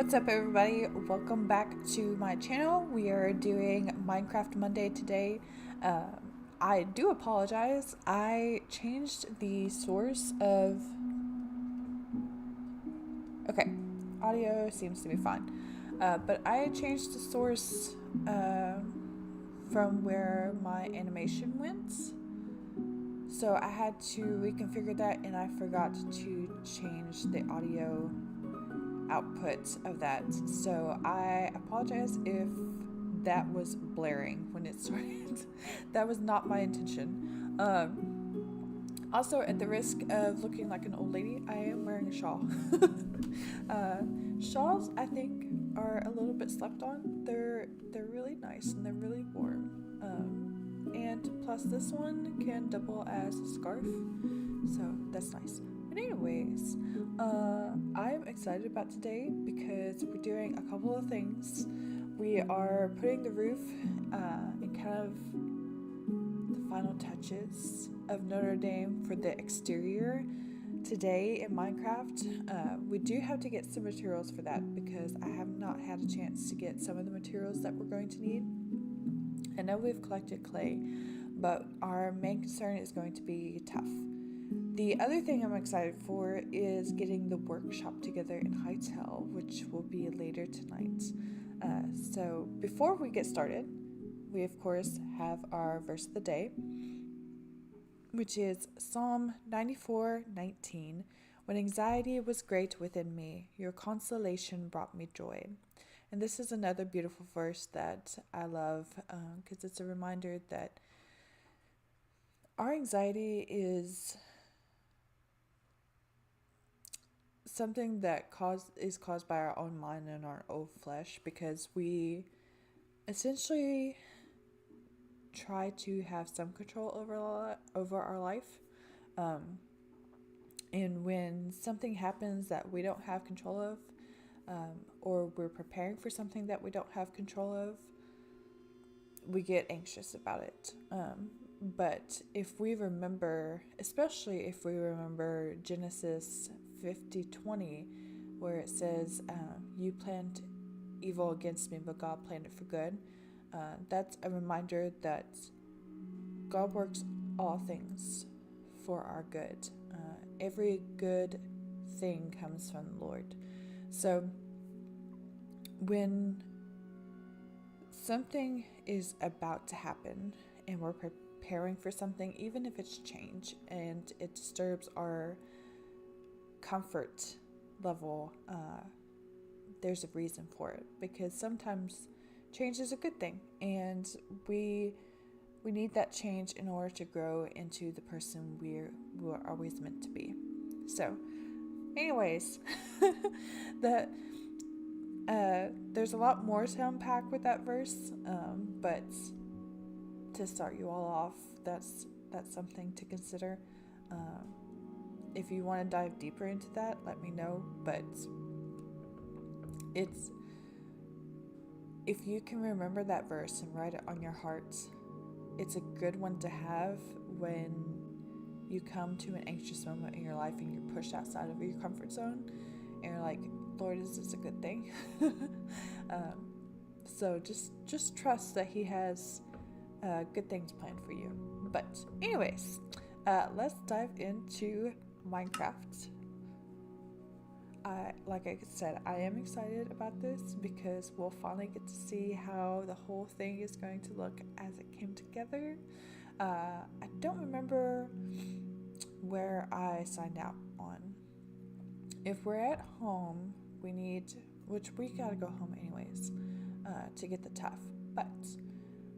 What's up, everybody? Welcome back to my channel. We are doing Minecraft Monday today. I do apologize. I changed the source of... Okay, audio seems to be fine. But I changed the source from where my animation went. So I had to reconfigure that, and I forgot to change the audio output of that. So I apologize if that was blaring when it started. That was not my intention. Also, at the risk of looking like an old lady, I am wearing a shawl. Shawls, I think, are a little bit slept on. They're really nice and they're really warm. And plus this one can double as a scarf, so that's nice. But anyways, I'm excited about today because we're doing a couple of things. We are putting the roof in kind of the final touches of Notre Dame for the exterior today in Minecraft. We do have to get some materials for that because I have not had a chance to get some of the materials that we're going to need. I know we've collected clay, but our main concern is going to be tough. The other thing I'm excited for is getting the workshop together in Hightail, which will be later tonight. So before we get started, we of course have our verse of the day, which is Psalm 94:19. When anxiety was great within me, your consolation brought me joy. And this is another beautiful verse that I love because it's a reminder that our anxiety is something that is caused by our own mind and our own flesh, because we essentially try to have some control over our life. And when something happens that we don't have control of, or we're preparing for something that we don't have control of, we get anxious about it. But if we remember, especially if we remember Genesis 50:20, where it says, you planned evil against me, but God planned it for good. That's a reminder that God works all things for our good. Every good thing comes from the Lord. So when something is about to happen and we're preparing for something, even if it's change and it disturbs our comfort level, there's a reason for it, because sometimes change is a good thing, and we need that change in order to grow into the person we're always meant to be. So anyways, there's a lot more to unpack with that verse, but to start you all off, that's something to consider. If you want to dive deeper into that, let me know. But if you can remember that verse and write it on your heart, it's a good one to have when you come to an anxious moment in your life and you're pushed outside of your comfort zone and you're like, Lord, is this a good thing? So just trust that He has good things planned for you. But anyways, let's dive into Minecraft. Like I said, I am excited about this because we'll finally get to see how the whole thing is going to look as it came together. I don't remember where I signed out on. If we're at home, which we gotta go home anyways, to get the tuff, but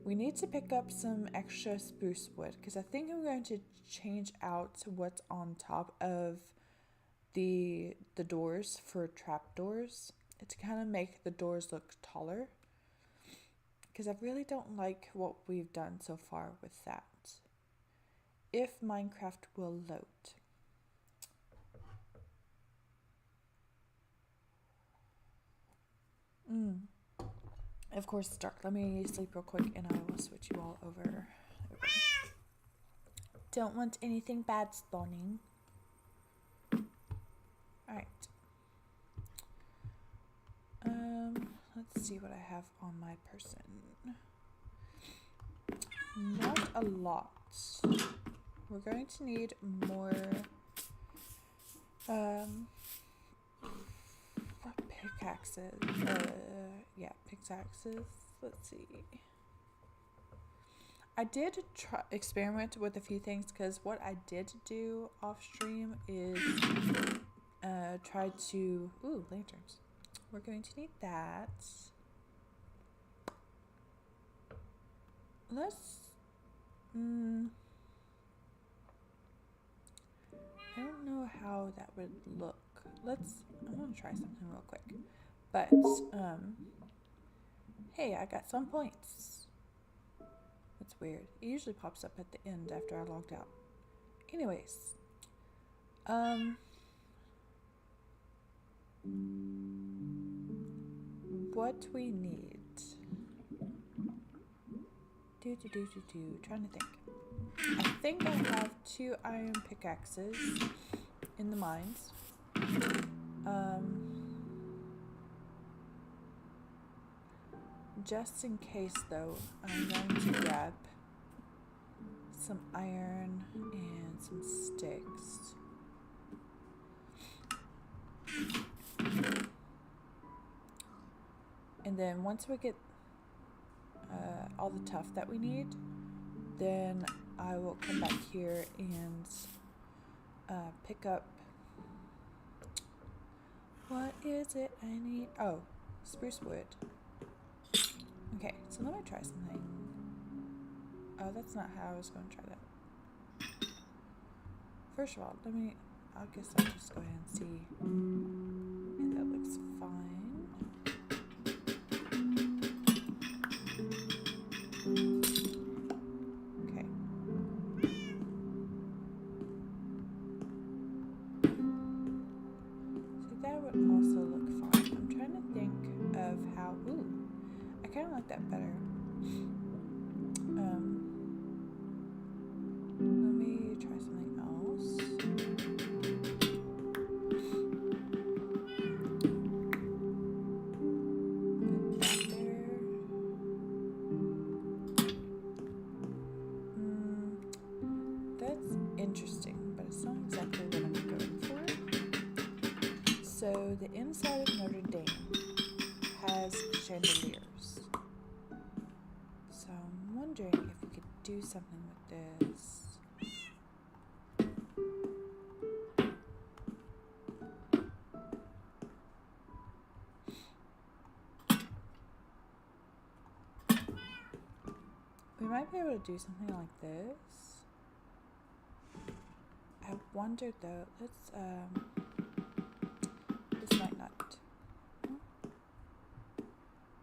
we need to pick up some extra spruce wood, because I think I'm going to change out what's on top of the doors for trap doors, to kind of make the doors look taller, because I really don't like what we've done so far with that. If Minecraft will load. Of course it's dark. Let me sleep real quick and I will switch you all over. Don't want anything bad spawning. Alright. let's see what I have on my person. Not a lot. We're going to need more pickaxes. Yeah, pickaxes. Let's see. I did experiment with a few things, because what I did do off stream is try to... Ooh, lanterns. We're going to need that. Let's... I don't know how that would look. I'm gonna try something real quick. But, hey, I got some points. That's weird. It usually pops up at the end after I logged out. Anyways. What we need. Trying to think. I think I have 2 iron pickaxes in the mines. Just in case, though, I'm going to grab some iron and some sticks. And then once we get all the tuff that we need, then I will come back here and pick up... What is it I need? Oh, spruce wood. Okay, so let me try something. Oh, that's not how I was going to try that. First of all, I guess I'll just go ahead and see. Yeah, that looks fine. Okay. So that would also look fine. I'm trying to think of how... Ooh, I kind of like that better. Let me try something else. Put that there. That's interesting, but it's not exactly what I'm going for. So the inside of Notre Dame has chandeliers. So I'm wondering if we could do something with this. We might be able to do something like this. I wonder though, let's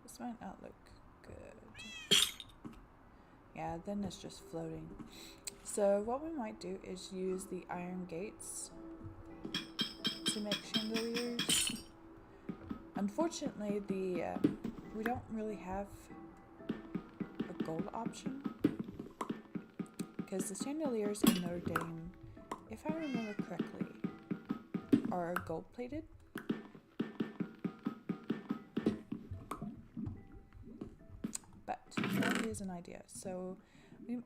this might not look good. Yeah, then it's just floating. So what we might do is use the iron gates to make chandeliers. Unfortunately, we don't really have a gold option, because the chandeliers in Notre Dame, if I remember correctly, are gold plated. But that is an idea. So,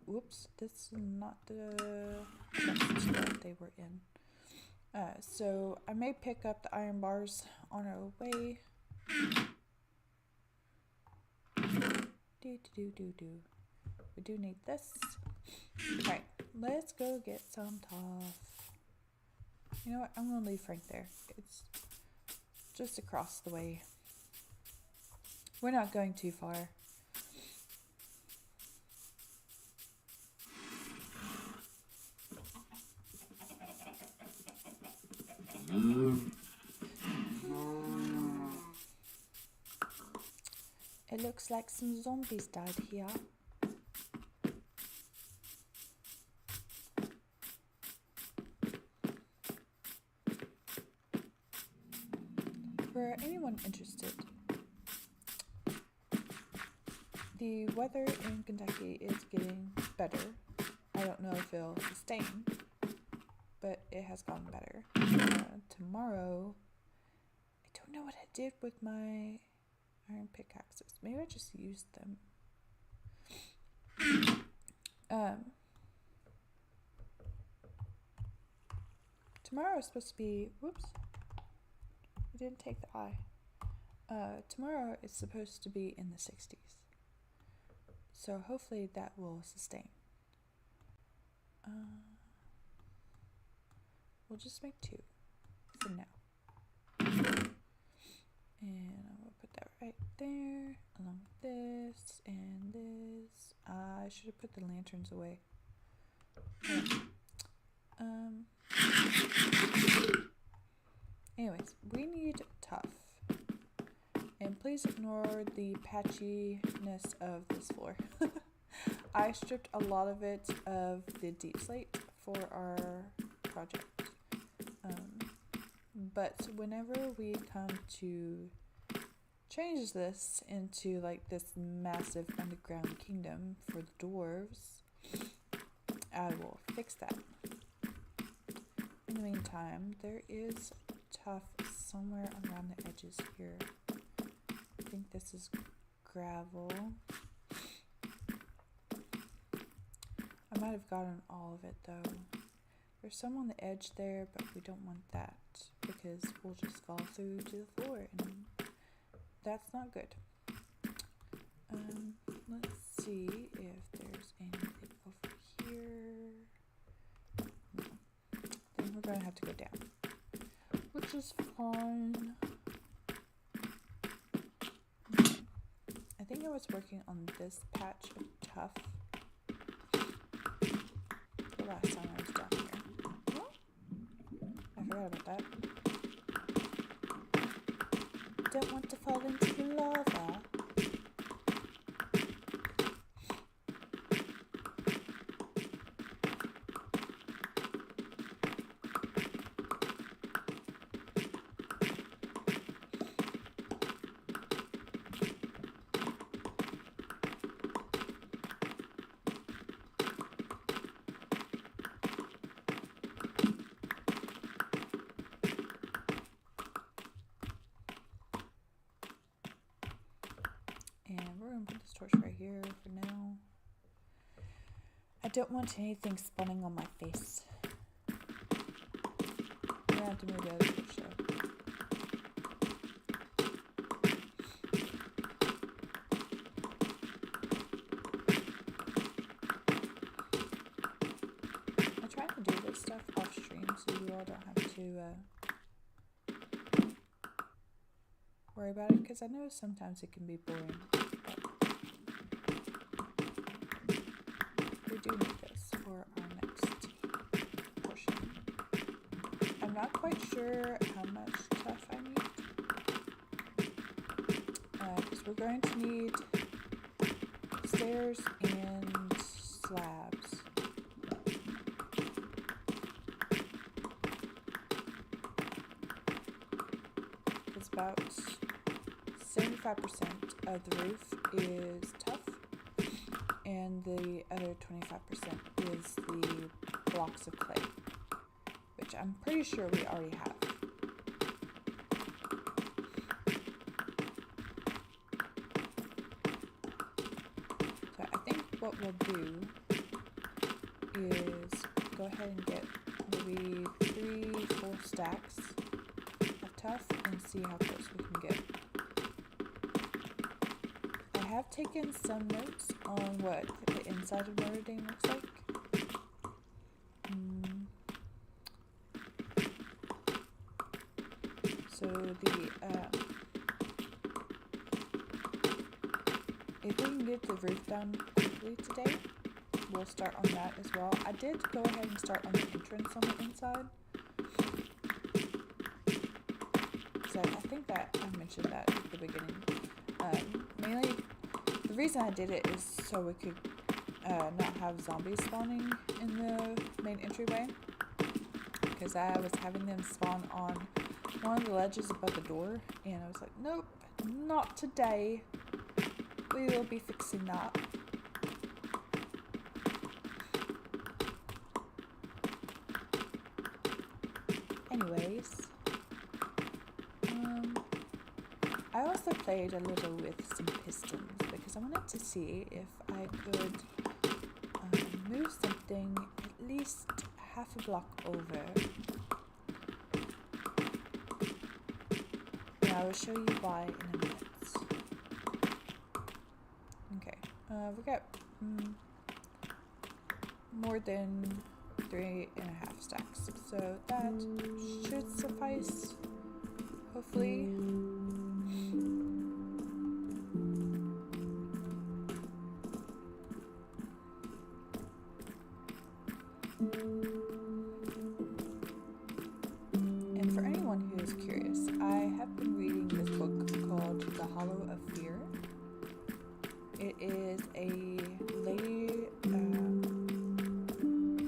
whoops, this is not the quest that they were in. So I may pick up the iron bars on our way. We do need this. Alright, let's go get some tough. You know what? I'm gonna leave Frank there. It's just across the way. We're not going too far. It looks like some zombies died here. For anyone interested, the weather in Kentucky is getting better. I don't know if it'll sustain, but it has gotten better. Tomorrow, I don't know what I did with my... iron pickaxes. Maybe I just used them. Tomorrow is supposed to be, whoops, I didn't take the eye. Tomorrow is supposed to be in the 60s. So hopefully that will sustain. We'll just make 2 for now. And I'm gonna put that right there, along with this and this. I should have put the lanterns away. Anyways, we need tough. And please ignore the patchiness of this floor. I stripped a lot of it of the deep slate for our project. But whenever we come to change this into like this massive underground kingdom for the dwarves, I will fix that. In the meantime, there is tough somewhere around the edges here. I think this is gravel. I might have gotten all of it though. There's some on the edge there, but we don't want that because we'll just fall through to the floor and that's not good. Let's see if there's anything over here. No. Then we're gonna have to go down, which is fine. Okay. I think I was working on this patch of tuff the last time I was down here. I forgot about that. Don't want to fall into the lava. And we're going to put this torch right here for now. I don't want anything spawning on my face. I'm going to have to move the other torch though. I try to do this stuff off stream so you all don't have to worry about it, because I know sometimes it can be boring. We do need this for our next portion. I'm not quite sure how much stuff I need, because we're going to need stairs and slabs. It's about 75% of the roof is tough, and the other 25% is the blocks of clay, which I'm pretty sure we already have. So I think what we'll do is go ahead and get maybe 3 full stacks of tough and see how close we can get. I have taken some notes on what the inside of Notre Dame looks like. So if we can get the roof done quickly today, we'll start on that as well. I did go ahead and start on the entrance on the inside. So I think that I mentioned that at the beginning. Mainly, the reason I did it is so we could not have zombies spawning in the main entryway, because I was having them spawn on one of the ledges above the door, and I was like, nope, not today. We will be fixing that. Anyways, I also played a little with some pistons because I wanted to see if I could move something at least half a block over. And I will show you why in a minute. Okay, we got more than 3.5 stacks, so that should suffice, hopefully. And for anyone who is curious, I have been reading this book called The Hollow of Fear. It is a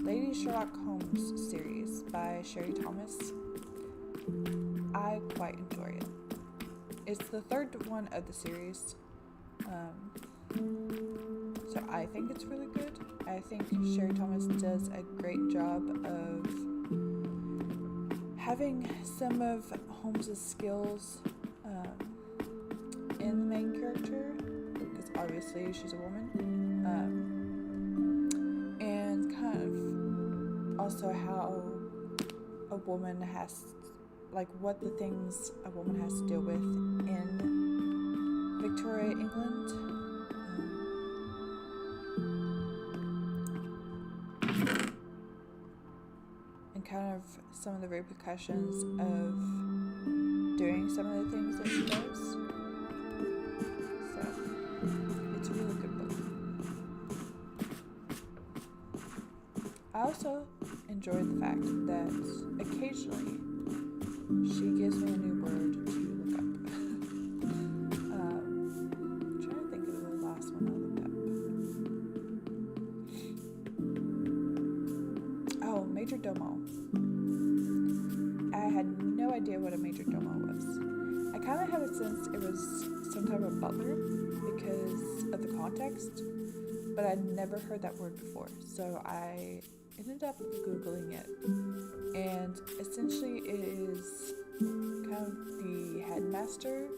Lady Sherlock Holmes series by Sherry Thomas. I quite enjoy it. It's the third one of the series, so I think it's really good. I think Sherry Thomas does a great job of having some of Holmes's skills in the main character, because obviously she's a woman, and kind of also how a woman has, like, what the things a woman has to deal with in Victoria, England. And kind of some of the repercussions of doing some of the things that she does. So, it's a really good book. I also enjoy the fact that occasionally she gives me a new word to look up. I'm trying to think of the last one I looked up. Oh, Major Domo. I had no idea what a Major Domo was. I kind of had a sense it was some type of butler because of the context, but I'd never heard that word before, so I ended up Googling it, and essentially it is kind of the headmaster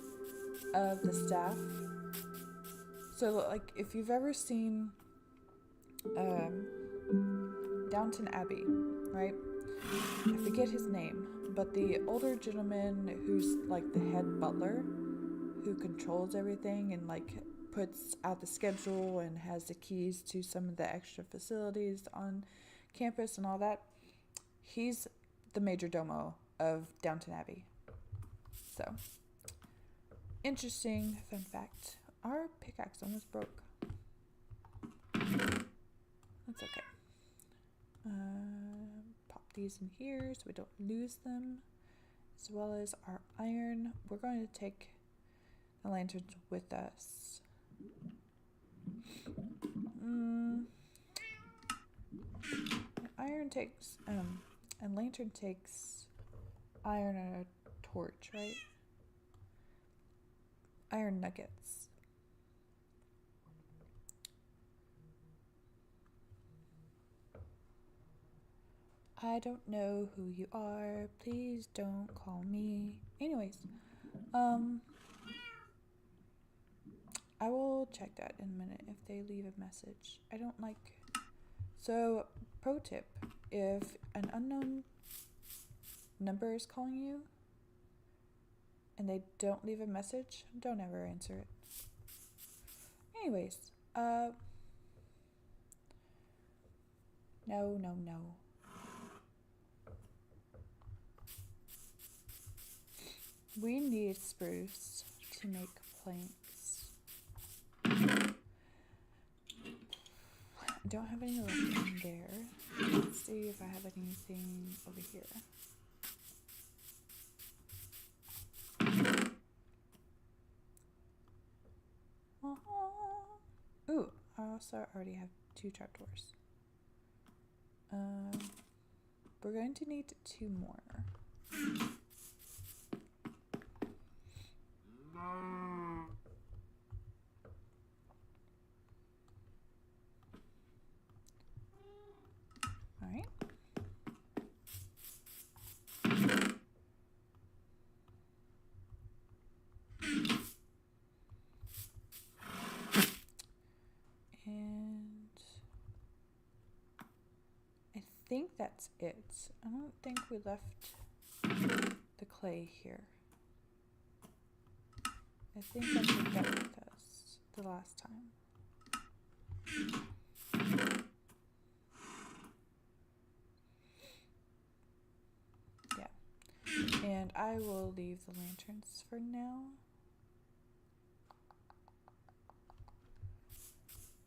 of the staff. So, like, if you've ever seen Downton Abbey, right? I forget his name, but the older gentleman who's like the head butler, who controls everything and like puts out the schedule and has the keys to some of the extra facilities on campus and all that, he's the major domo of Downton Abbey. So, interesting fun fact. Our pickaxe almost broke. That's okay. Pop these in here so we don't lose them, as well as our iron. We're going to take the lanterns with us. Iron takes and lantern takes iron and a torch, right? Iron nuggets. I don't know who you are. Please don't call me. Anyways, I will check that in a minute if they leave a message. I don't like... So, pro tip, if an unknown number is calling you and they don't leave a message, don't ever answer it. Anyways, no. We need spruce to make planks. I don't have any left in there. Let's see if I have anything over here. Ooh, I also already have 2 trapdoors. We're going to need 2 more. Alright. think that's it. I don't think we left the clay here. I think I took that with us the last time. Yeah. And I will leave the lanterns for now.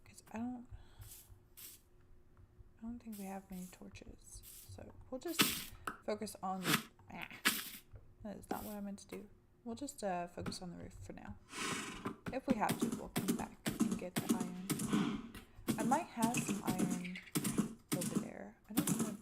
Because I don't think we have many torches. So we'll just focus on that is not what I meant to do. We'll just focus on the roof for now. If we have to, we'll come back and get the iron. I might have some iron over there. I don't remember.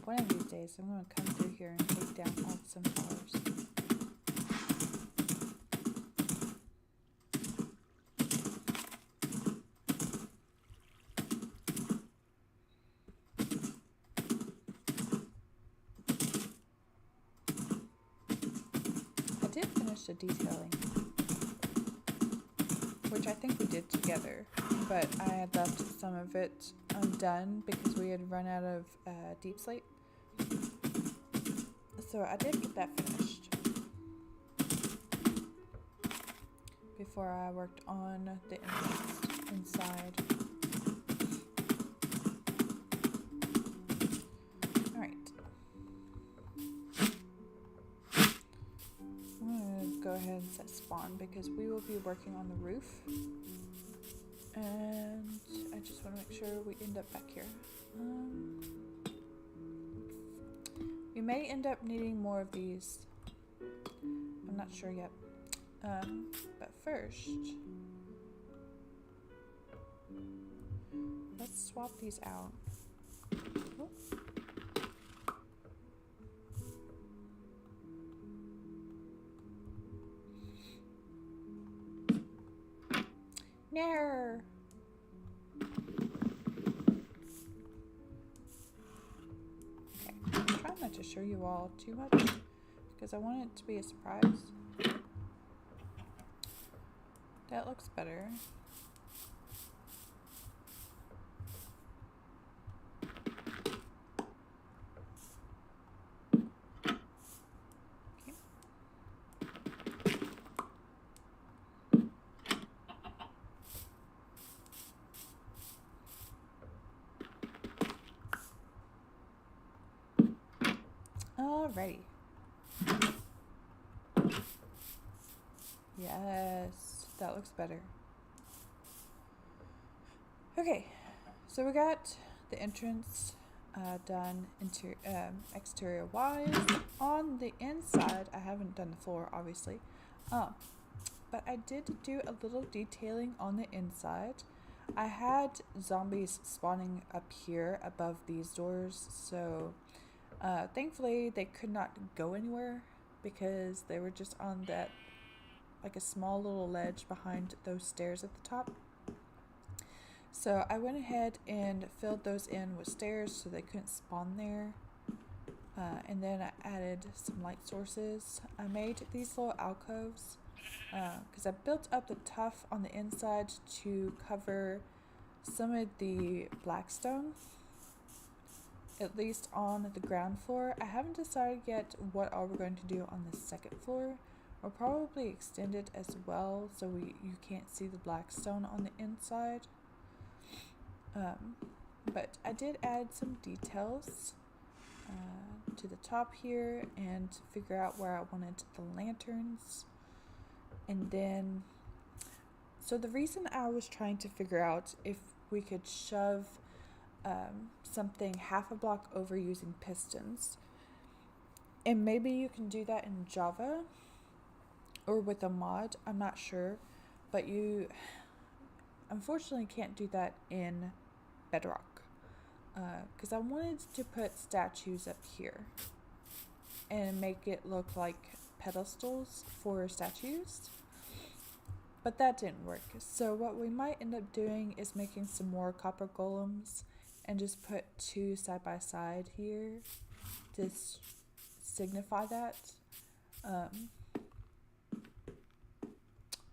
One of these days, I'm going to come through here and take down all the sunflowers. I did finish the detailing, which I think we did together, but I had left some of it undone because we had run out of deep slate. So I did get that finished before I worked on the inside. Alright. I'm going to go ahead and set spawn because we will be working on the roof. And I just want to make sure we end up back here. We may end up needing more of these. I'm not sure yet. But first, let's swap these out. Oh. No. Not to show you all too much because I want it to be a surprise. That looks better. Okay. Alrighty. Yes, that looks better. Okay, so we got the entrance done exterior wise. On the inside, I haven't done the floor, obviously. But I did do a little detailing on the inside. I had zombies spawning up here above these doors, so thankfully they could not go anywhere because they were just on that, like a small little ledge behind those stairs at the top. So I went ahead and filled those in with stairs so they couldn't spawn there. And then I added some light sources. I made these little alcoves because I built up the tuff on the inside to cover some of the blackstone, at least on the ground floor. I haven't decided yet what all we're going to do on the second floor. We'll probably extend it as well so you can't see the blackstone on the inside. But I did add some details to the top here and figure out where I wanted the lanterns. And then, so the reason I was trying to figure out if we could shove something half a block over using pistons And maybe you can do that in Java or with a mod, I'm not sure, but you unfortunately can't do that in Bedrock, because I wanted to put statues up here and make it look like pedestals for statues, but that didn't work. So what we might end up doing is making some more copper golems and just put 2 side by side here to signify that.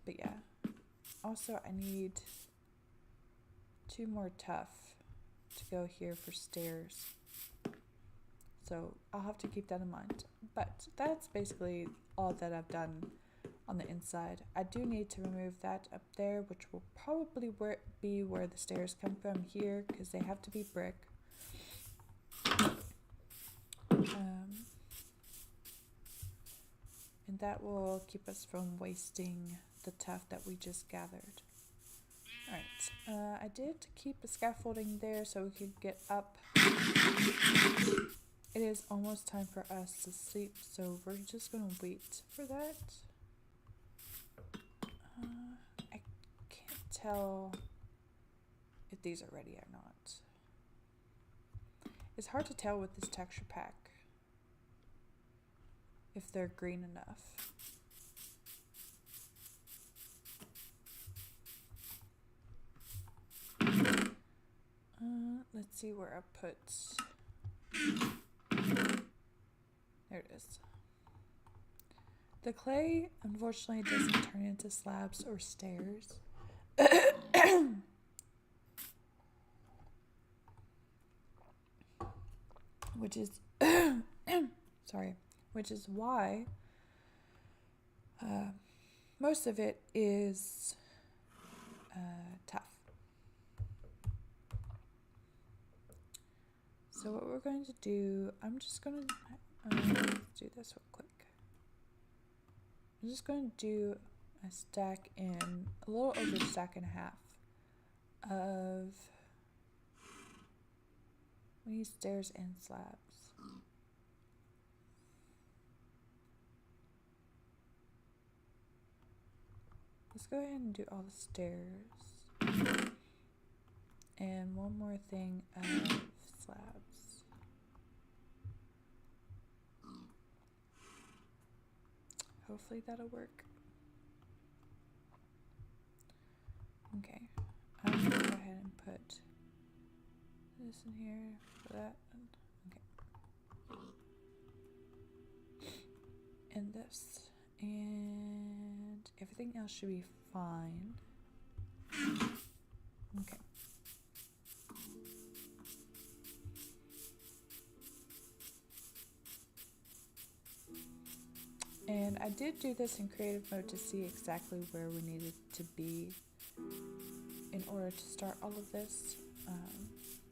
But yeah, also I need 2 more tough to go here for stairs, so I'll have to keep that in mind. But that's basically all that I've done on the inside. I do need to remove that up there, which will probably be where the stairs come from here, because they have to be brick. And that will keep us from wasting the tuff that we just gathered. Alright, I did keep the scaffolding there so we could get up. It is almost time for us to sleep, so we're just going to wait for that. I can't tell if these are ready or not. It's hard to tell with this texture pack if they're green enough. Let's see where I put. There it is. The clay unfortunately doesn't turn into slabs or stairs. Which is sorry, which is why most of it is tough. So what we're going to do, I'm just going to let's do this real quick. I'm just going to do a stack in a little over a stack and a half of, we need stairs and slabs. Let's go ahead and do all the stairs and one more thing of slabs. Hopefully that'll work. Okay, I'm gonna go ahead and put this in here for that. Okay. And this. And everything else should be fine. Okay. And I did do this in creative mode to see exactly where we needed to be in order to start all of this.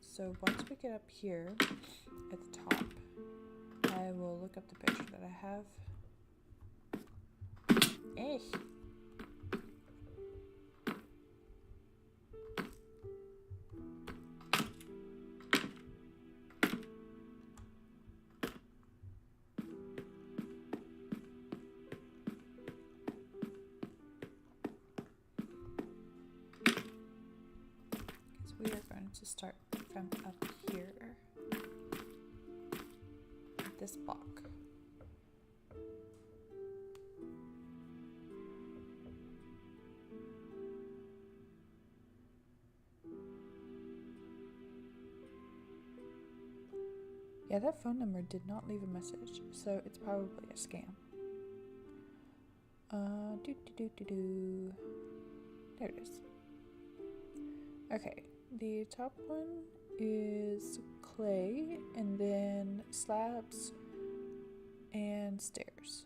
So once we get up here at the top, I will look up the picture that I have. We are going to start from up here, this block. Yeah, that phone number did not leave a message, so it's probably a scam. There it is. Okay. The top one is clay, and then slabs and stairs.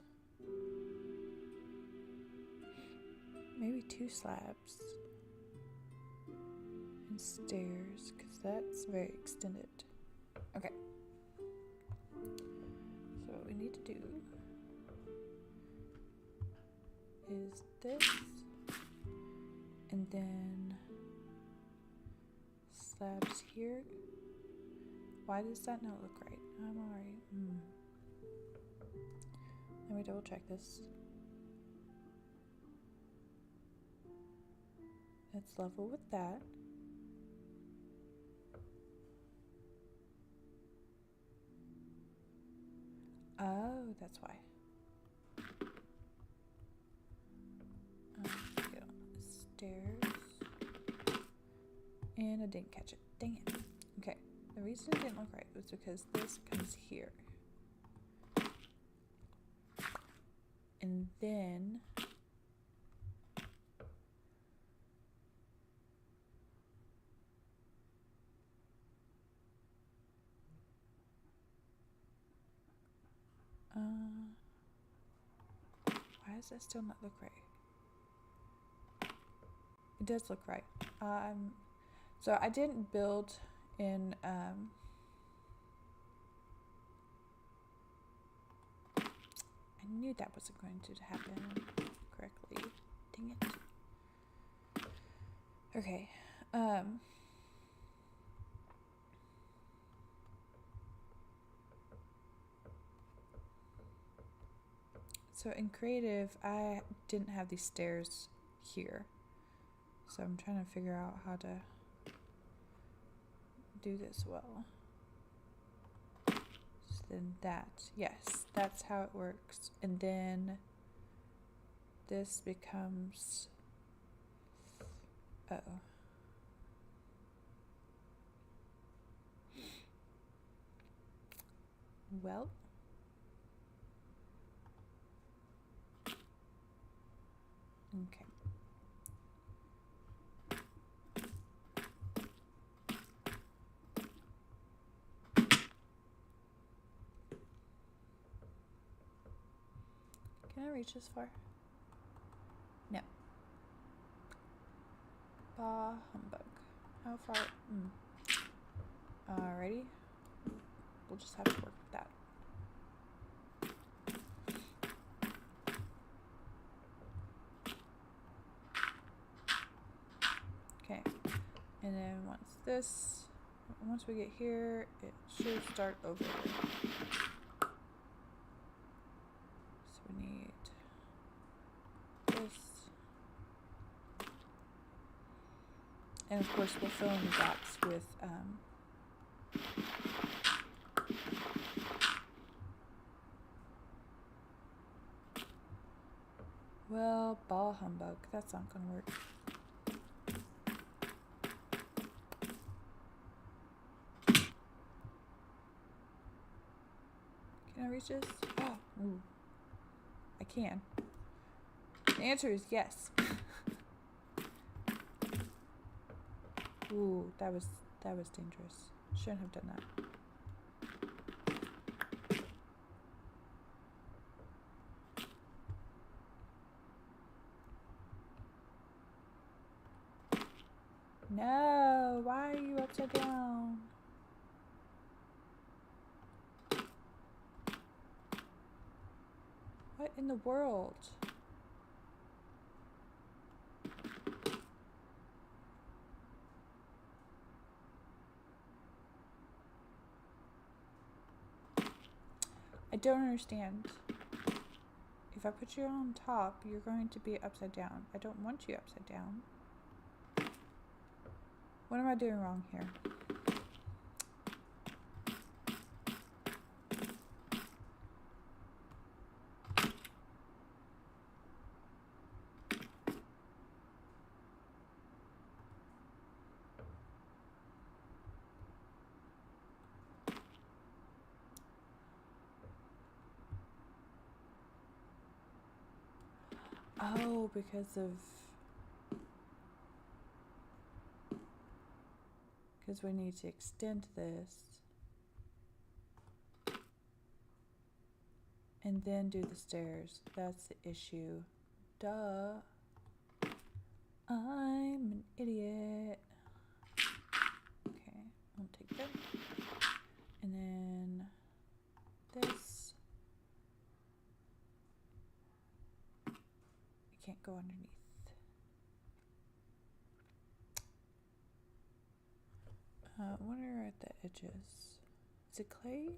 Maybe 2 slabs and stairs, because that's very extended. Okay. So what we need to do is this, and then slabs here. Why does that not look right? I'm alright. Let me double check this. It's level with that. Oh, that's why. Get on the stairs. And I didn't catch it. Dang it. Okay. The reason it didn't look right was because this comes here. And then why does that still not look right? It does look right. So I didn't build in I knew that wasn't going to happen correctly. Dang it. Okay. So in creative, I didn't have these stairs here. So I'm trying to figure out how to do this well. So then that, yes, that's how it works. And then this becomes, uh-oh. Well. Okay. Can I reach this far? No. Bah humbug. How far? Alrighty. We'll just have to work with that. Okay. And then once we get here, it should start over. So we need this. And of course we'll fill in the gaps with well, ball humbug. That's not gonna work. Can I reach this? Oh, ooh. I can. The answer is yes. Ooh, that was dangerous. Shouldn't have done that. No, why are you upside down? What in the world? I don't understand. If I put you on top, you're going to be upside down. I don't want you upside down. What am I doing wrong here? Oh, because we need to extend this and then do the stairs. That's the issue. Duh. I'm an idiot. Okay, I'll take that. And then this. I can't go underneath. What are at the edges? Is it clay?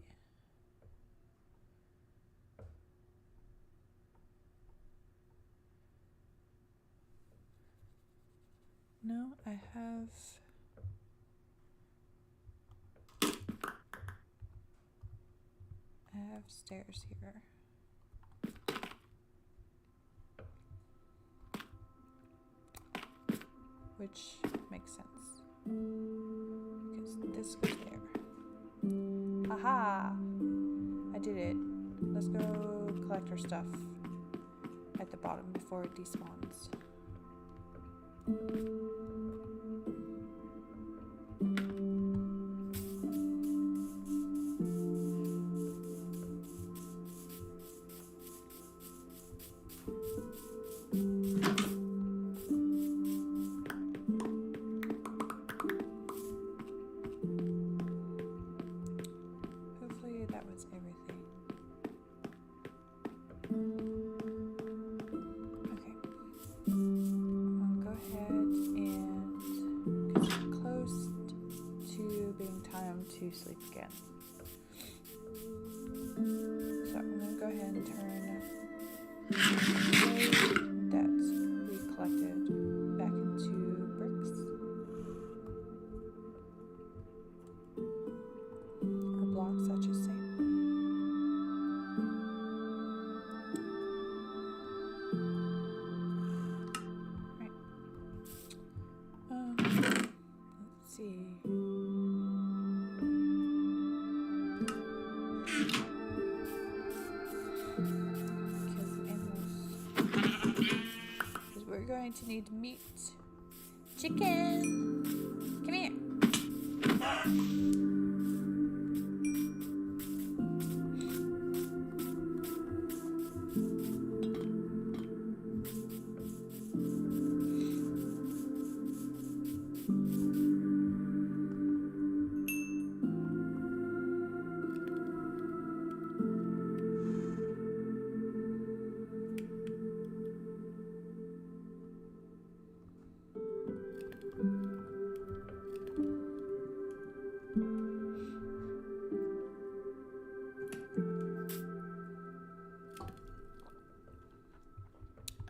No, I have stairs here. Which makes sense. Because this goes there. Haha! I did it. Let's go collect our stuff at the bottom before it despawns. Hopefully that was everything. Okay. I'll go ahead and get close to being time to sleep again. So I'm going to go ahead and turn that we collected back into bricks. Or blocks, I should say. Right. Let's see. We're going to need meat. Chicken! Come here!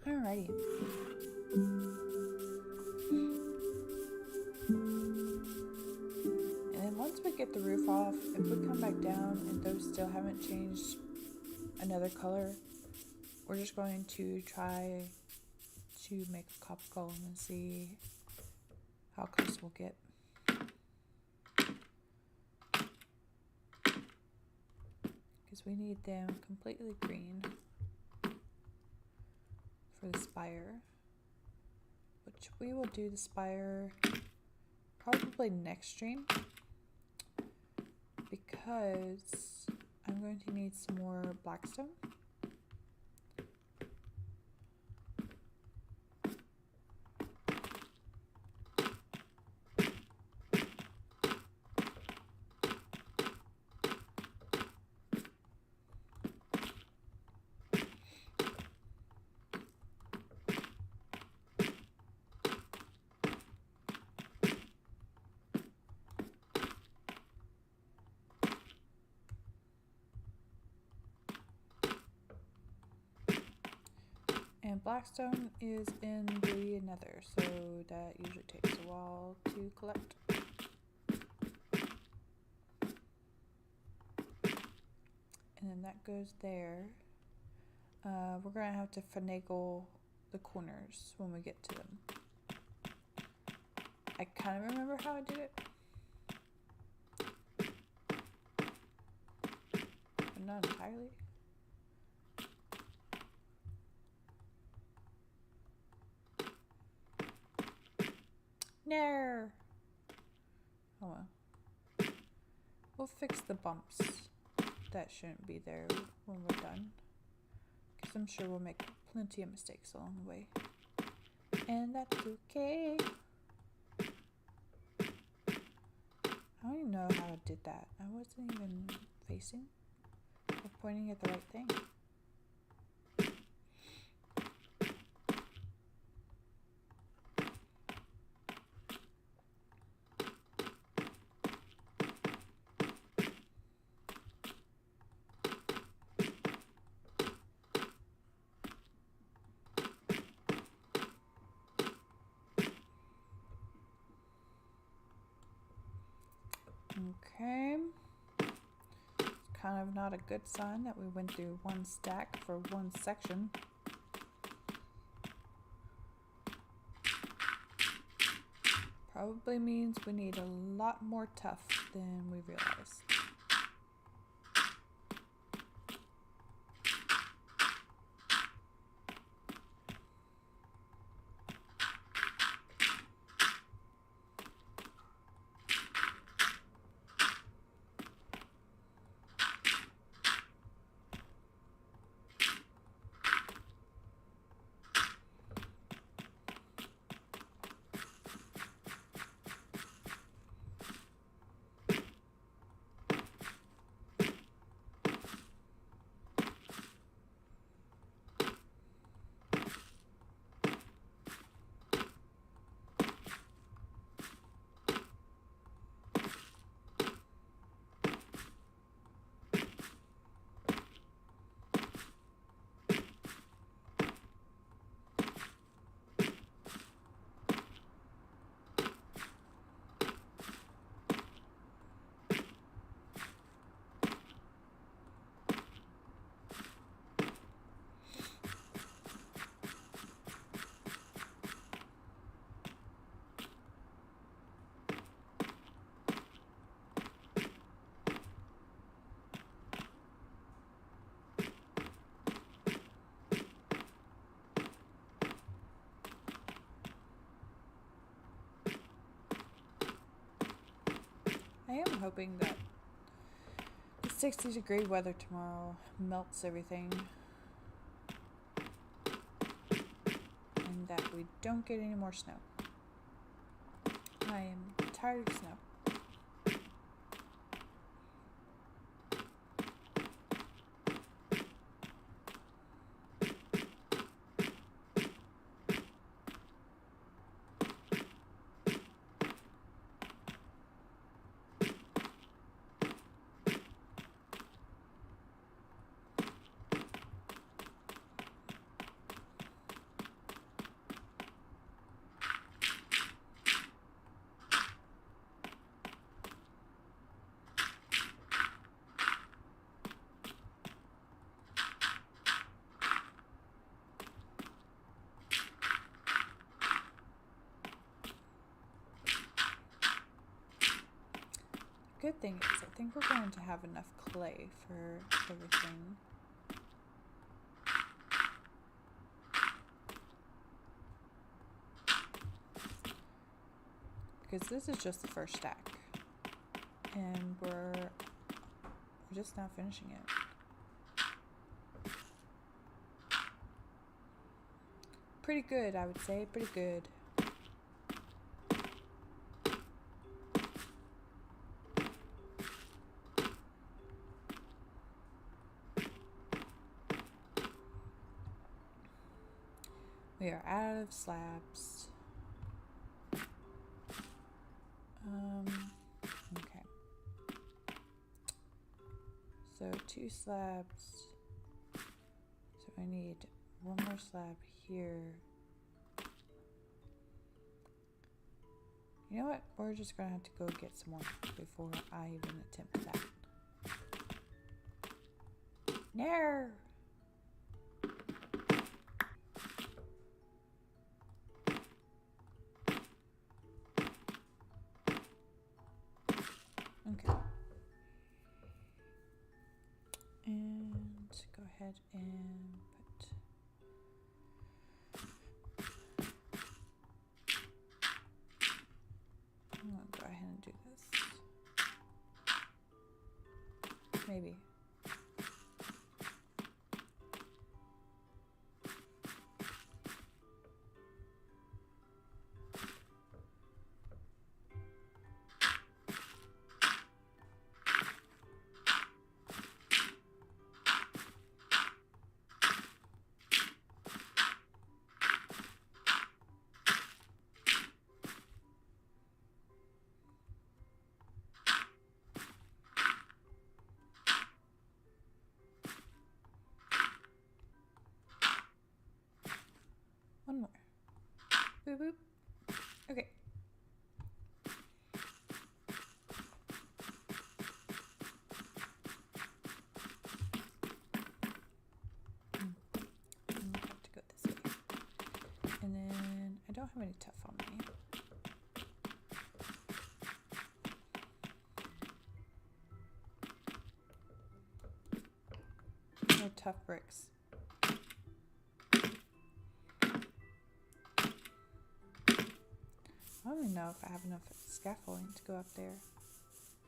Alrighty. And then once we get the roof off, if we come back down and those still haven't changed another color, we're just going to try to make a copper column and see how close we'll get. Because we need them completely green for the spire, which we will do the spire probably next stream because I'm going to need some more blackstone. And blackstone is in the nether, so that usually takes a while to collect. And then that goes there. We're going to have to finagle the corners when we get to them. I kind of remember how I did it, but not entirely. No. Oh well. We'll fix the bumps. That shouldn't be there when we're done. Because I'm sure we'll make plenty of mistakes along the way. And that's okay. I don't even know how I did that. I wasn't even facing or pointing at the right thing. Okay. It's kind of not a good sign that we went through one stack for one section. Probably means we need a lot more tuff than we realized. I am hoping that the 60-degree weather tomorrow melts everything and that we don't get any more snow. I am tired of snow. Good thing is, I think we're going to have enough clay for everything. Because this is just the first stack. And we're just now finishing it. Pretty good, I would say. Pretty good. We are out of slabs. Okay. So 2 slabs. So I need 1 more slab here. You know what? We're just gonna have to go get some more before I even attempt that. No! Okay. And go ahead and put... I'm gonna go ahead and do this. Maybe. One more. Boop boop. Okay. don't have any tough on me. No tough bricks. I don't even know if I have enough scaffolding to go up there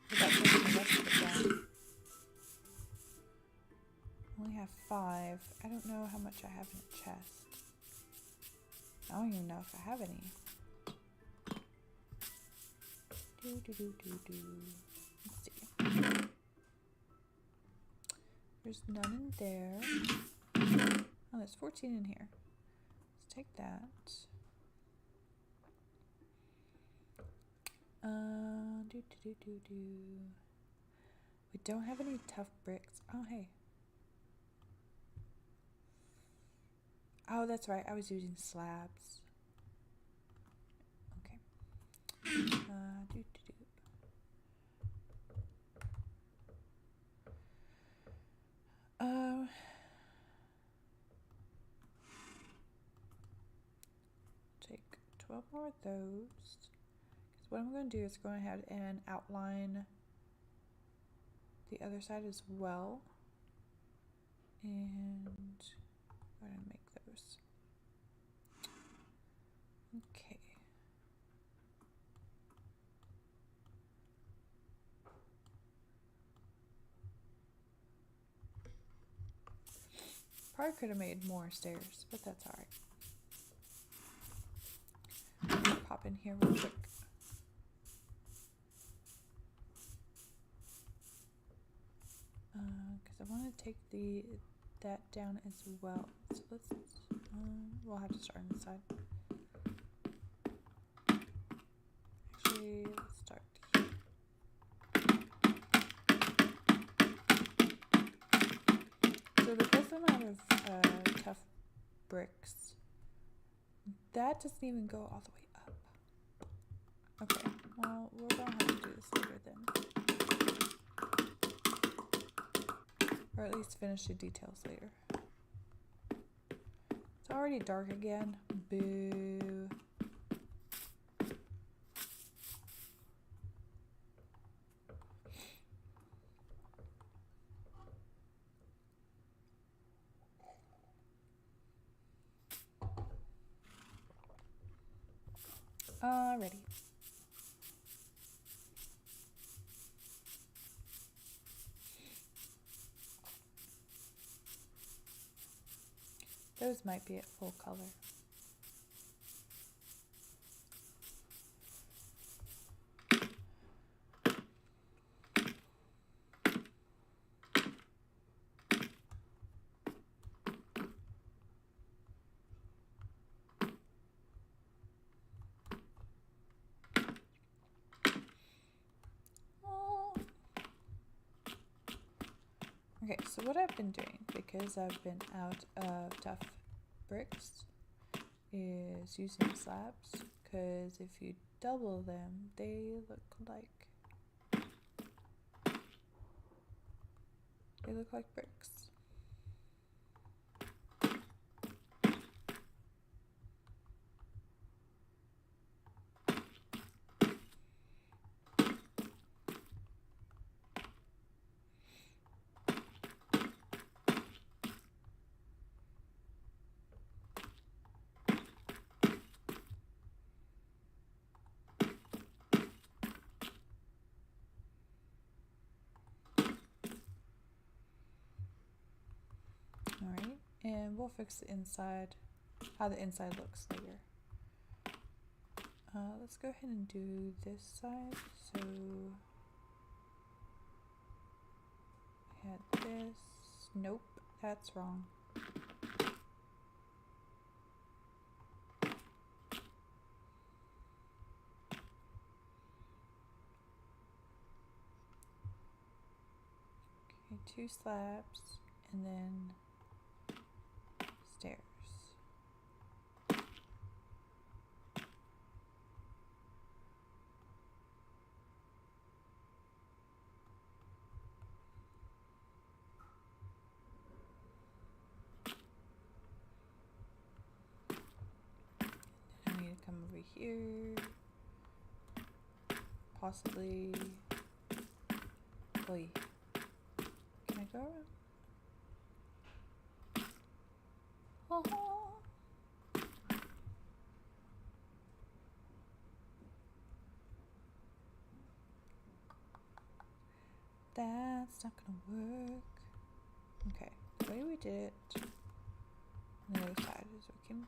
without taking the rest of it down. I only have 5. I don't know how much I have in a chest. I don't even know if I have any. Let's see. There's none in there. Oh, there's 14 in here. Let's take that. We don't have any tough bricks. Oh, hey. Oh, that's right. I was using slabs. Okay. Take 12 more of those. What I'm going to do is go ahead and outline the other side as well, and go ahead and make those. Okay. Probably could have made more stairs, but that's alright. I'm gonna pop in here real quick. Because I want to take that down as well. So let's we'll have to start on this side. Actually, let's start here. So because I'm out of tough bricks, that doesn't even go all the way up. Okay, well we're gonna have to do this later then. Or at least finish the details later. It's already dark again. Boo. Alrighty. Those might be at full color. Okay, so what I've been doing, because I've been out of tough bricks, is using slabs, because if you double them, they look like bricks. Alright, and we'll fix the inside, how the inside looks later. Let's go ahead and do this side. So I had this. Nope, that's wrong. Okay, 2 slabs and then stairs. I need to here. Possibly. Oi. Can I go around? Oh. That's not gonna work. Okay, the way we did it on the other side is we came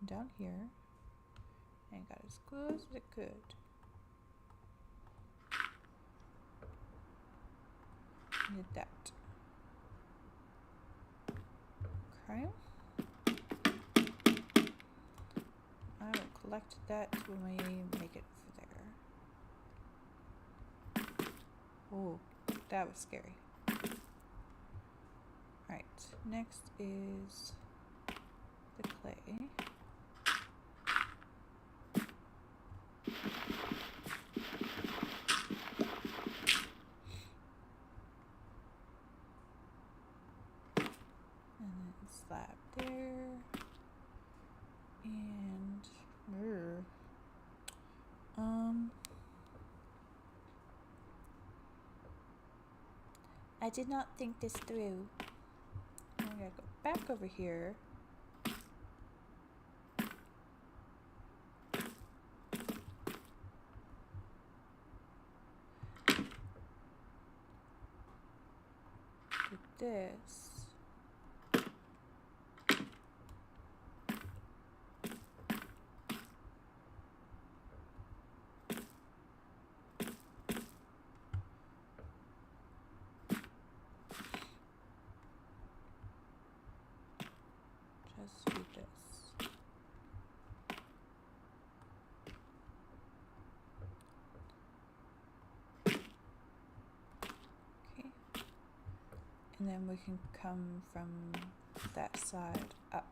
down here and got as close as it could. Did that. Okay. I will collect that when we make it for there. Oh, that was scary. Alright, next is the clay. And then slab there. And I did not think this through. I gotta go back over here. Do this. Just do this. Okay. And then we can come from that side up.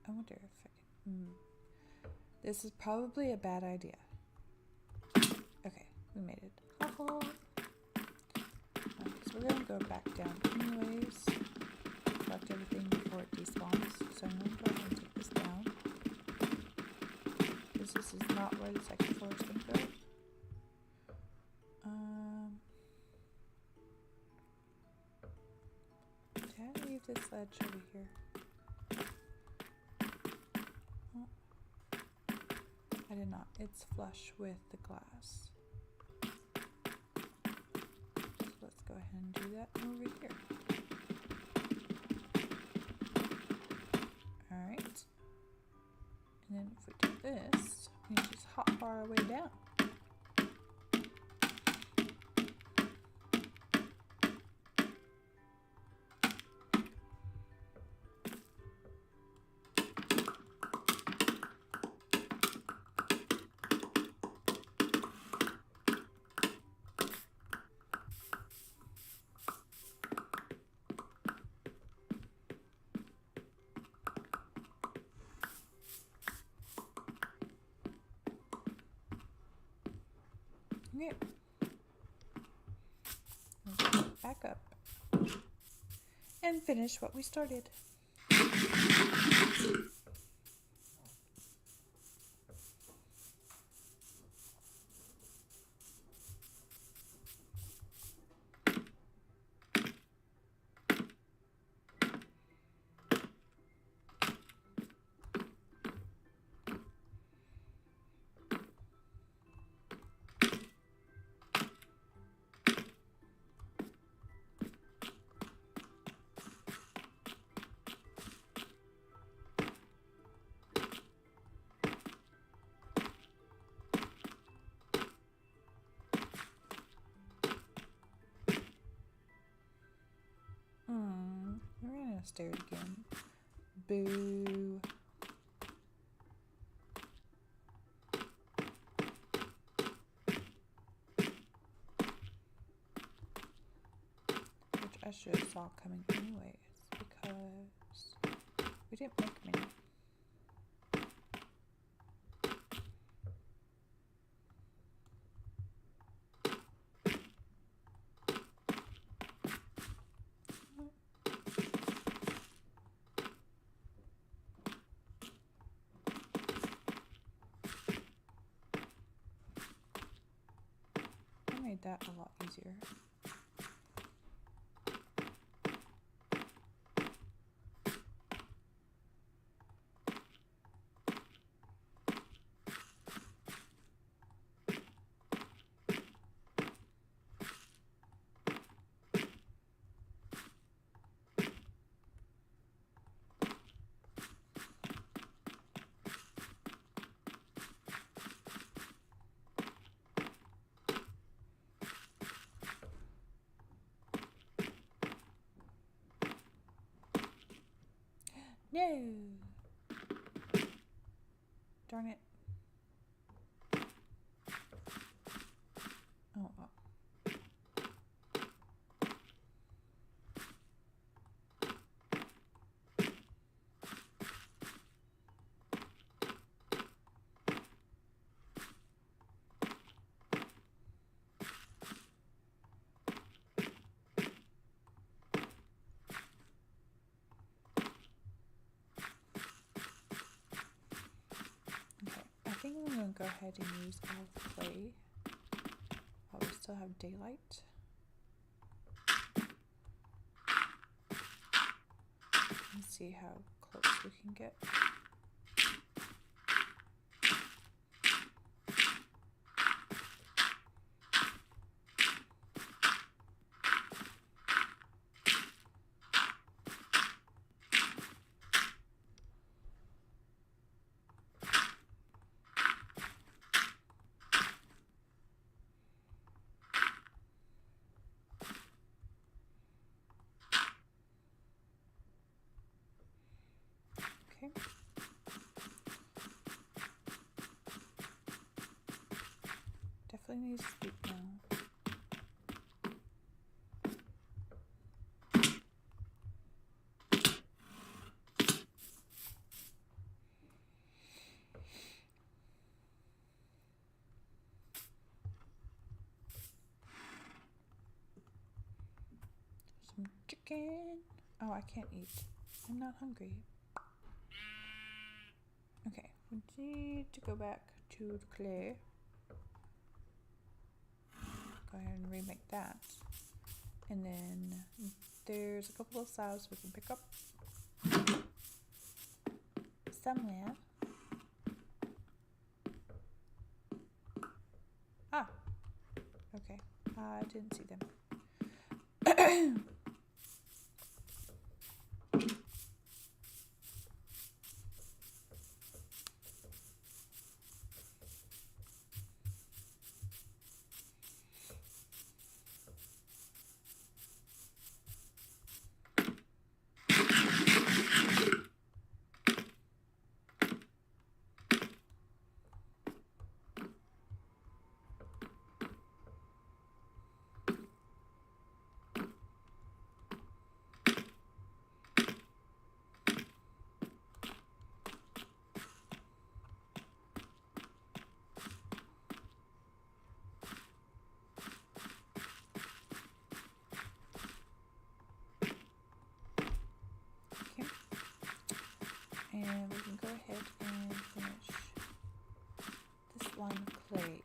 I wonder if I can. This is probably a bad idea. Okay, we made it. So we're gonna go back down anyways. Collect everything before it despawns. So I'm gonna go ahead and take this down. Because this is not where the second floor is gonna go. Did I leave this ledge over here? I did not. It's flush with the glass. So let's go ahead and do that over here. Alright. And then if we do this, we can just hop our way down. Okay. Let's go back up and finish what we started. stairs again. Boo. Which I should have saw coming anyways, because we didn't make many. Made that a lot easier. No! Darn it. Oh, well. I think I'm going to go ahead and use our clay while we still have daylight. Let's see how close we can get. Okay. Definitely needs to sleep now. Some chicken. Oh, I can't eat. I'm not hungry. Okay, we need to go back to the clay. Go ahead and remake that. And then there's a couple of slabs we can pick up somewhere. Ah, okay, I didn't see them. And we can go ahead and finish this line of clay.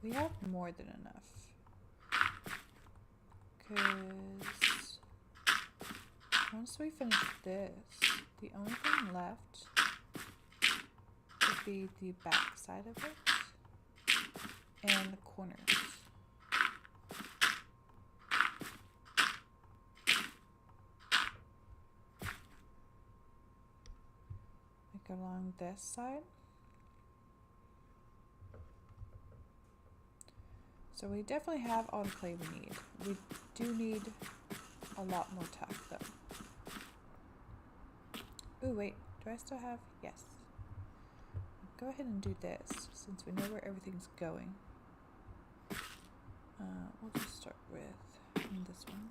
We have more than enough, because once we finish this, the only thing left would be the back side of it and the corners. along this side. So we definitely have all the clay we need. We do need a lot more tuff though. Ooh, wait, do I still have? Yes. Go ahead and do this since we know where everything's going. We'll just start with this one.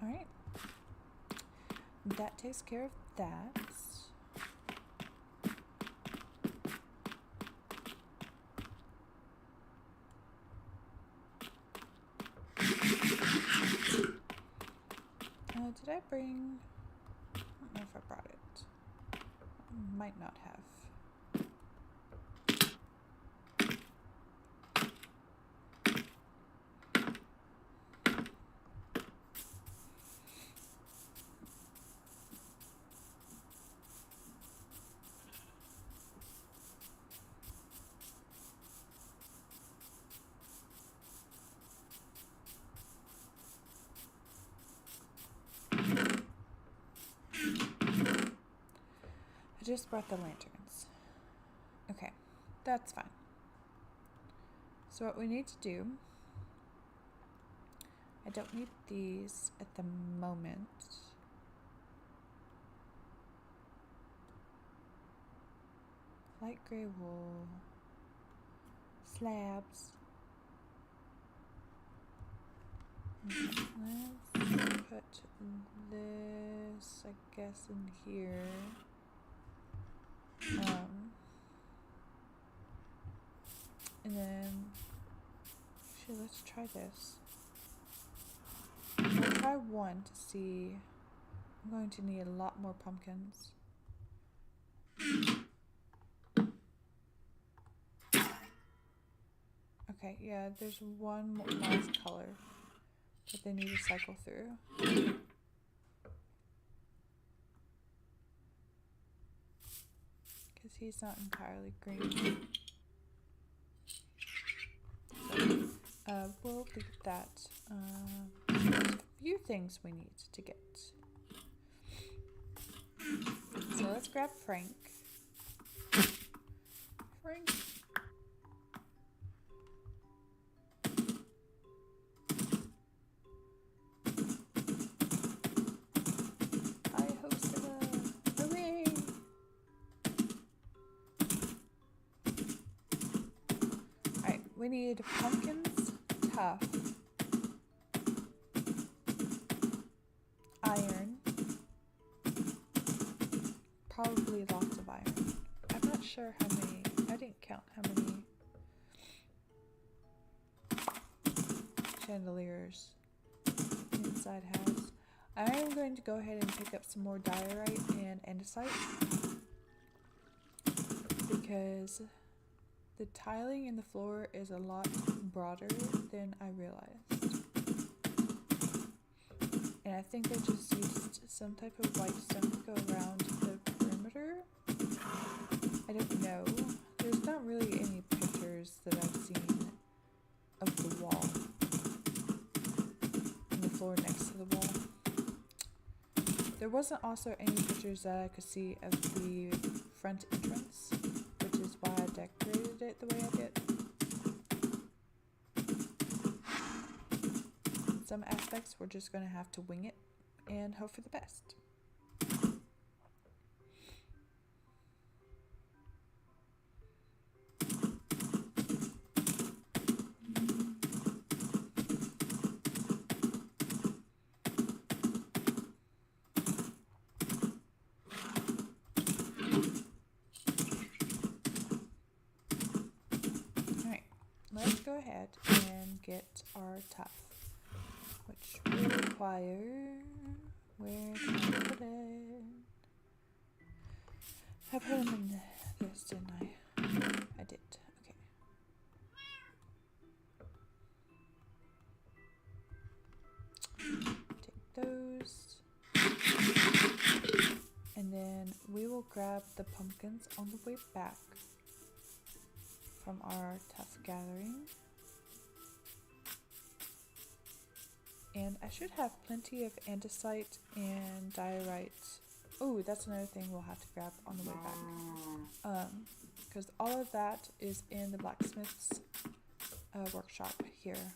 Alright, that takes care of that. Did I bring, I don't know if I brought it. Might not have. I just brought the lanterns. Okay, that's fine. So what we need to do, I don't need these at the moment. Light gray wool, slabs. Let's put this, I guess, in here. And then, actually, let's try this. I'll try one to see. I'm going to need a lot more pumpkins. Okay, yeah, there's one more nice color that they need to cycle through. Because he's not entirely green. So, we'll leave that. There's a few things we need to get. So let's grab Frank. Frank. I hosted a hooray! Alright, we need pumpkins, tough, iron, probably lots of iron. I'm not sure how many, I didn't count how many chandeliers inside has. I am going to go ahead and pick up some more diorite and andesite because the tiling in the floor is a lot broader than I realized. And I think they just used some type of white stone to go around the perimeter. I don't know. There's not really any pictures that I've seen of the wall and the floor next to the wall. There wasn't also any pictures that I could see of the front entrance, which is why I decorated it the way I did. Some aspects we're just going to have to wing it and hope for the best. Alright, let's go ahead and get our tuff, which will require, where did I put it? I put them in this, didn't I? I did, okay. grab the pumpkins on the way back from our tuff gathering. And I should have plenty of andesite and diorite. Oh, that's another thing we'll have to grab on the way back. Because all of that is in the blacksmith's workshop here.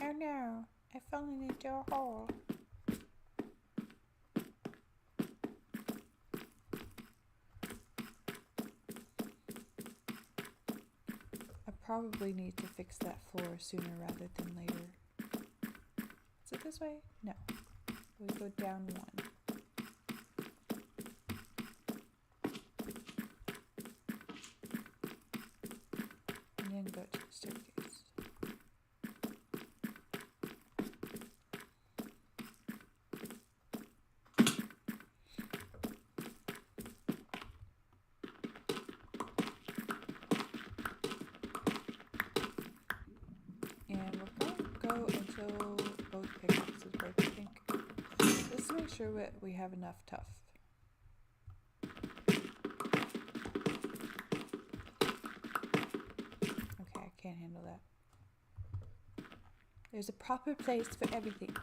Oh no, I fell into a hole. I probably need to fix that floor sooner rather than later. Is it this way? No. We go down one. And then go to the staircase. Until both pickaxes break, I think. Just to make sure that we have enough tuff. Okay, I can't handle that. There's a proper place for everything.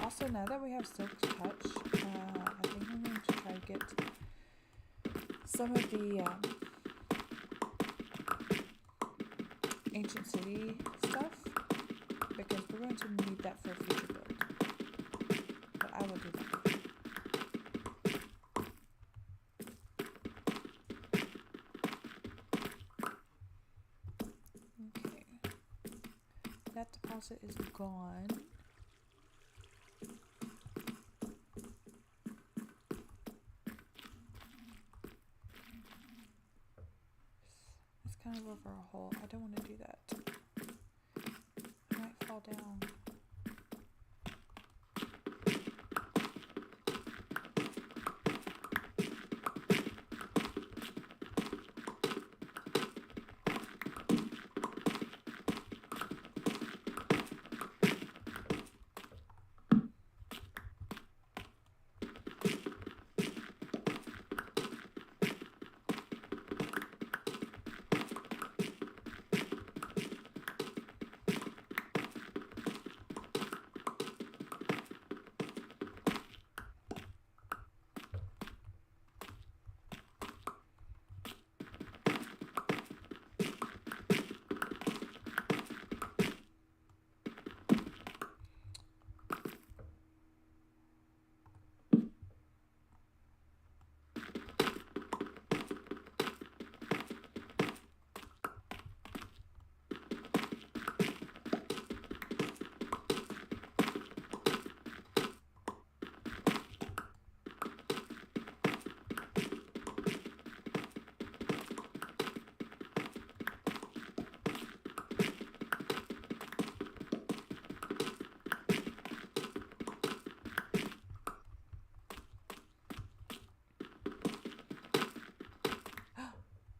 Also, now that we have Silk Touch, I think I'm going to try to get some of the ancient city stuff, because we're going to need that for a future build. But I will do that. Okay. That deposit is gone. Kind of over a hole. I don't want to do that. I might fall down.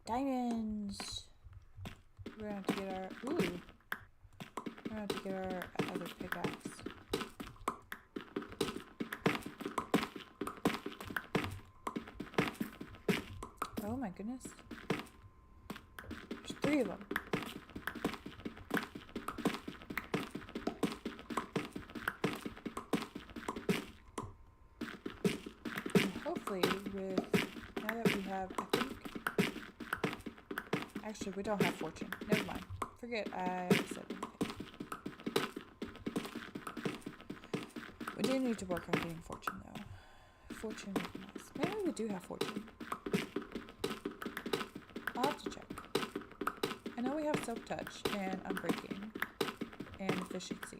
Diamonds! We're gonna have to get our... Ooh! We're gonna have to get our other pickaxe. Oh my goodness. There's 3 of them. And hopefully with... Now that we have... I think... Actually, we don't have fortune. Never mind. Forget I said anything. We do need to work on getting fortune, though. Fortune would be nice. Maybe we do have fortune. I'll have to check. I know we have Silk Touch and Unbreaking and Efficiency.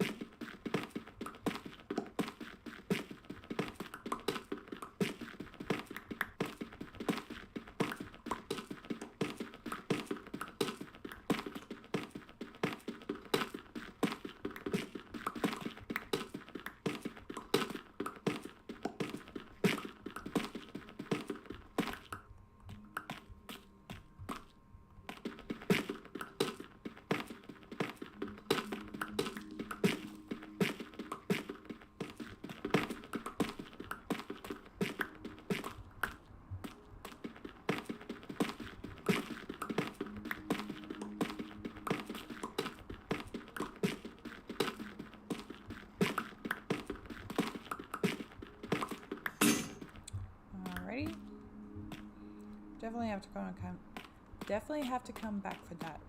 definitely have to come back for that.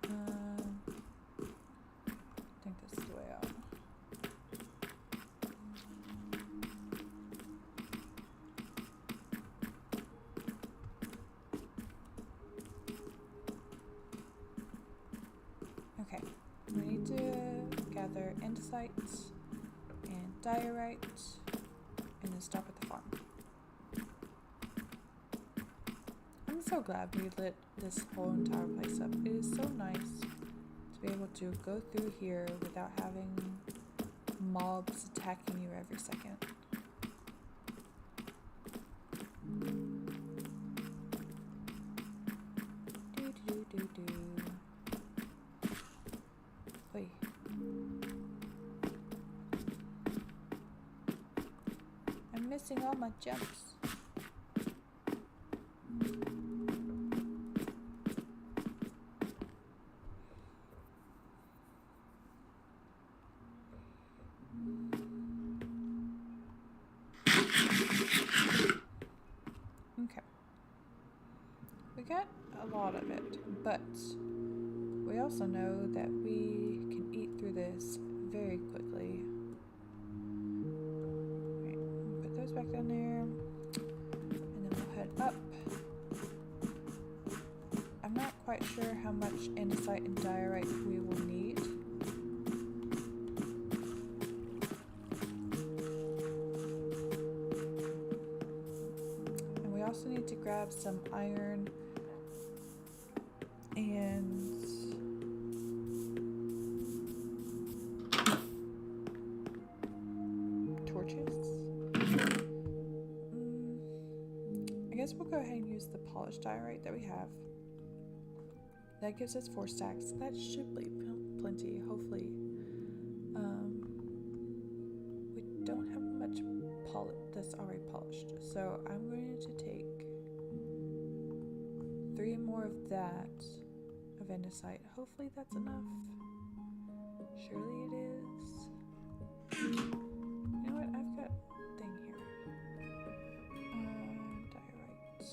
I think this is the way out. Okay, we need to gather andesite and diorite and then stop at the farm. I'm so glad we lit this whole entire place up. It is so nice to be able to go through here without having mobs attacking you every second. Wait. I'm missing all my jumps. Okay. We got a lot of it, but we also know that we can eat through this very quickly. Right, put those back down there, and then we'll head up. I'm not quite sure how much andesite and diorite we will need. And we also need to grab some iron and torches. I guess we'll go ahead and use the polished diorite that we have. That gives us 4 stacks. That should be plenty, hopefully. We don't have much that's already polished, so I'm going to take 3 more of that of andesite. Hopefully that's enough. Surely it is. You know what? I've got a thing here. Diorite.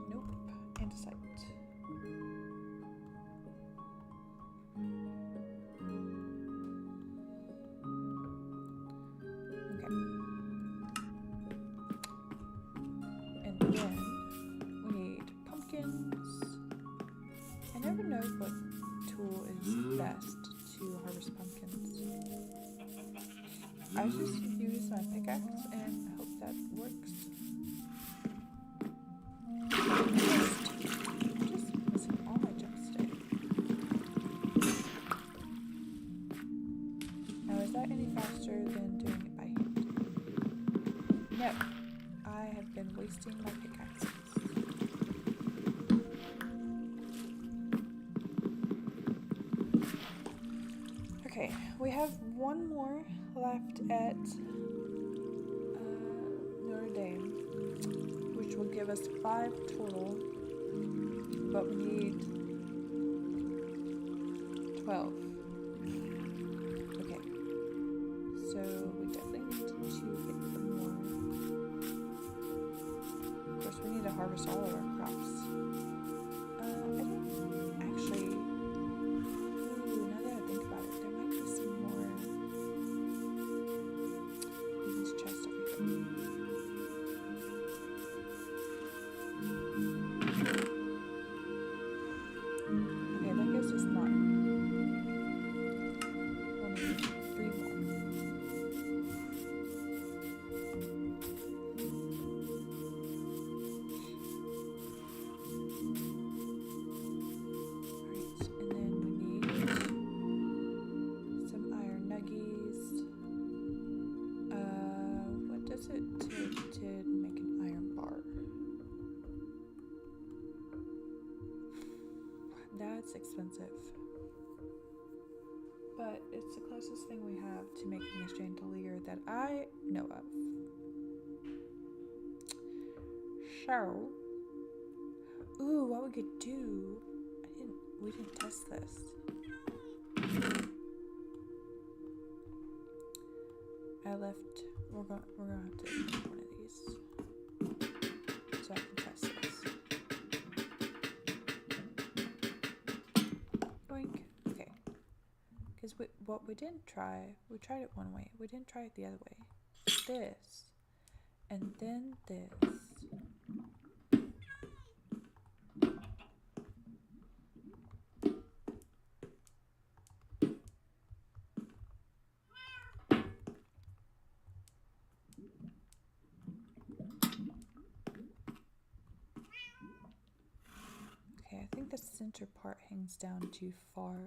Nope. Andesite. Okay. And then we need pumpkins. I never know what tool is best to harvest pumpkins. I just use my pickaxe and hope that works. Just missing all my jumps today. Now, is that any faster than doing it by hand? No. I have been wasting my pickaxes. Okay, we have one more left at Notre Dame, which will give us 5 total, but we need 12. Okay, so we definitely need to get some more. Of course, we need to harvest all of our crops. I don't actually. Ooh, now that I think about it, there might be some more in this chest over here. Okay, that gives us 9. We'll need 3 more. Alright, and then we need some iron nuggies. What does it take to make an iron bar? That's expensive. But it's the closest thing we have to making a chandelier that I know of. So, ooh, what we could do? We didn't test this. We're gonna have to make one of these so I can test this. Because what we didn't try, we tried it one way. We didn't try it the other way. This. And then this. Okay, I think the center part hangs down too far.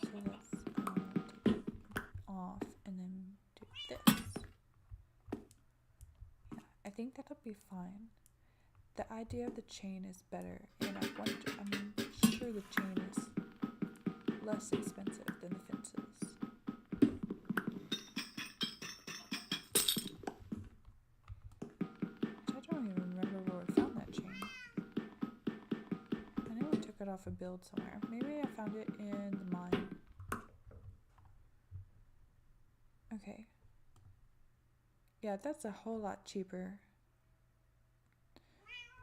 So let's take it off and then do this. Yeah, I think that'll be fine. The idea of the chain is better, and I'm sure the chain is less expensive than the fences. I don't even remember where we found that chain. I know we took it off a build somewhere. Maybe I found it in the mine. Okay. Yeah, that's a whole lot cheaper.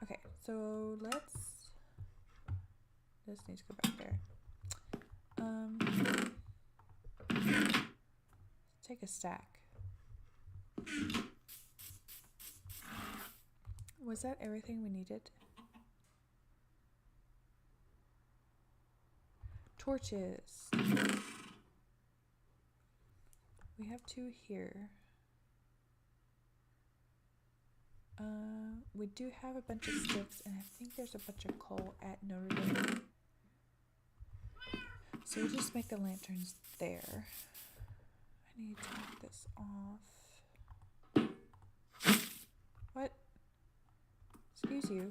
Okay, so this needs to go back there. Take a stack. Was that everything we needed? Torches. We have 2 here. We do have a bunch of sticks, and I think there's a bunch of coal at Notre Dame. So we'll just make the lanterns there. I need to take this off. What? Excuse you.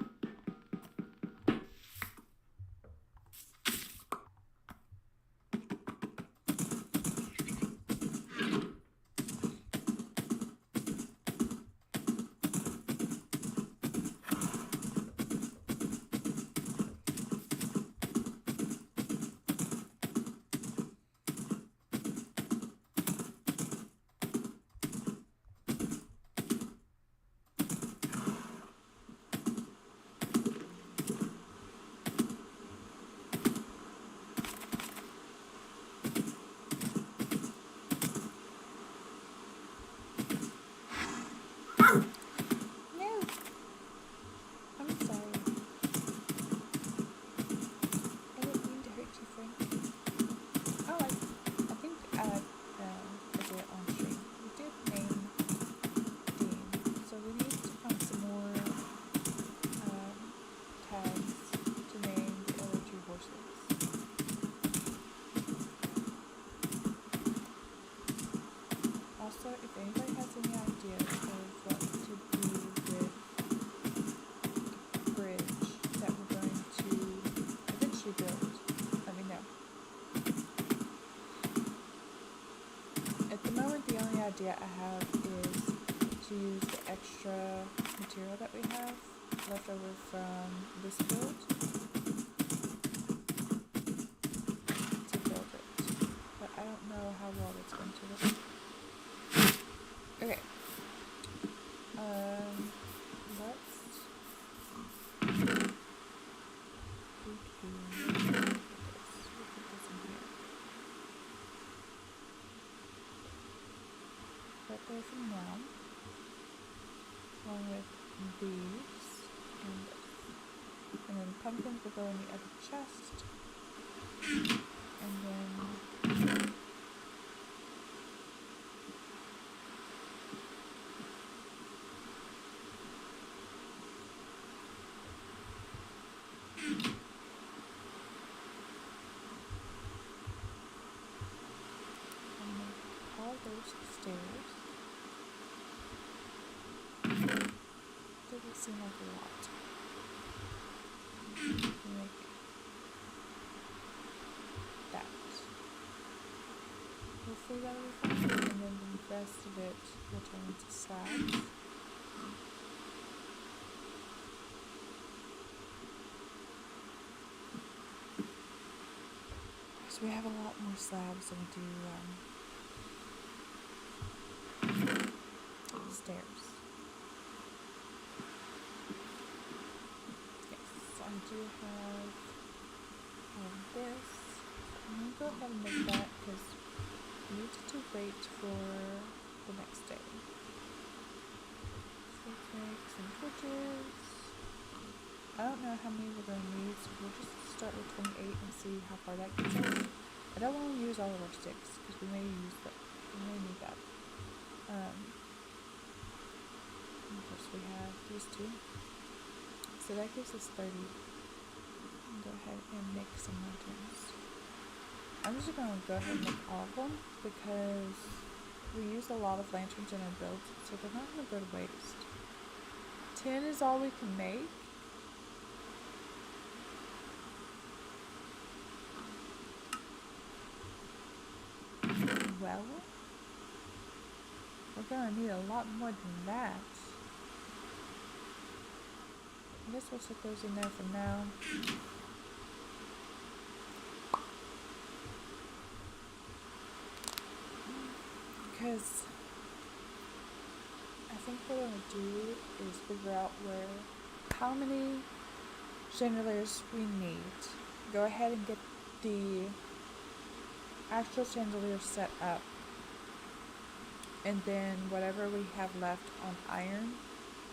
If anybody has any ideas of what to do with the bridge that we're going to eventually build, let me know. At the moment, the only idea I have is to use the extra material that we have left over from this build to build it. But I don't know how well it's going to look. Okay. Let's put this in here. Right there for now. Along with these and this. And then pumpkins will go in the other chest. And then those stairs. Doesn't seem like a lot. Make that. Hopefully that will be fine. And then the rest of it will turn into slabs. So we have a lot more slabs than we do stairs. do have this. I'm gonna go ahead and make that because we need to wait for the next day. So let's make some torches. I don't know how many we're gonna need, so we'll just start with 28 and see how far that gets us. I don't want to use all of our sticks because we may need that. Of course, we have these two, so that gives us 30. Go ahead and make some lanterns. I'm just gonna go ahead and make all of them because we use a lot of lanterns in our builds, so they're not gonna go to waste. 10 is all we can make. Well, we're gonna need a lot more than that. I guess we'll set those in there for now. Because I think what I'm gonna do is figure out how many chandeliers we need. Go ahead and get the actual chandelier set up, and then whatever we have left on iron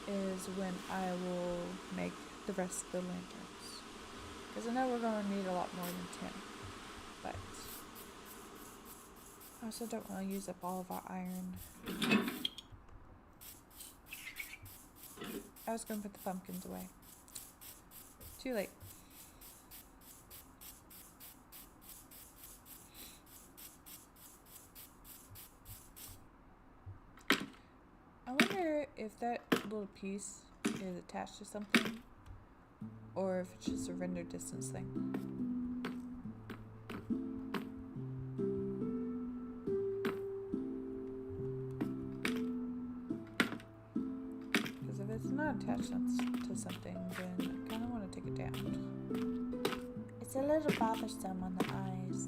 is when I will make the rest of the lanterns, because I know we're going to need a lot more than 10, but I also don't want to use up all of our iron. I was going to put the pumpkins away. Too late. I wonder if that little piece is attached to something, or if it's just a render distance thing. Because if it's not attached to something, then I kind of want to take it down. It's a little bothersome on the eyes.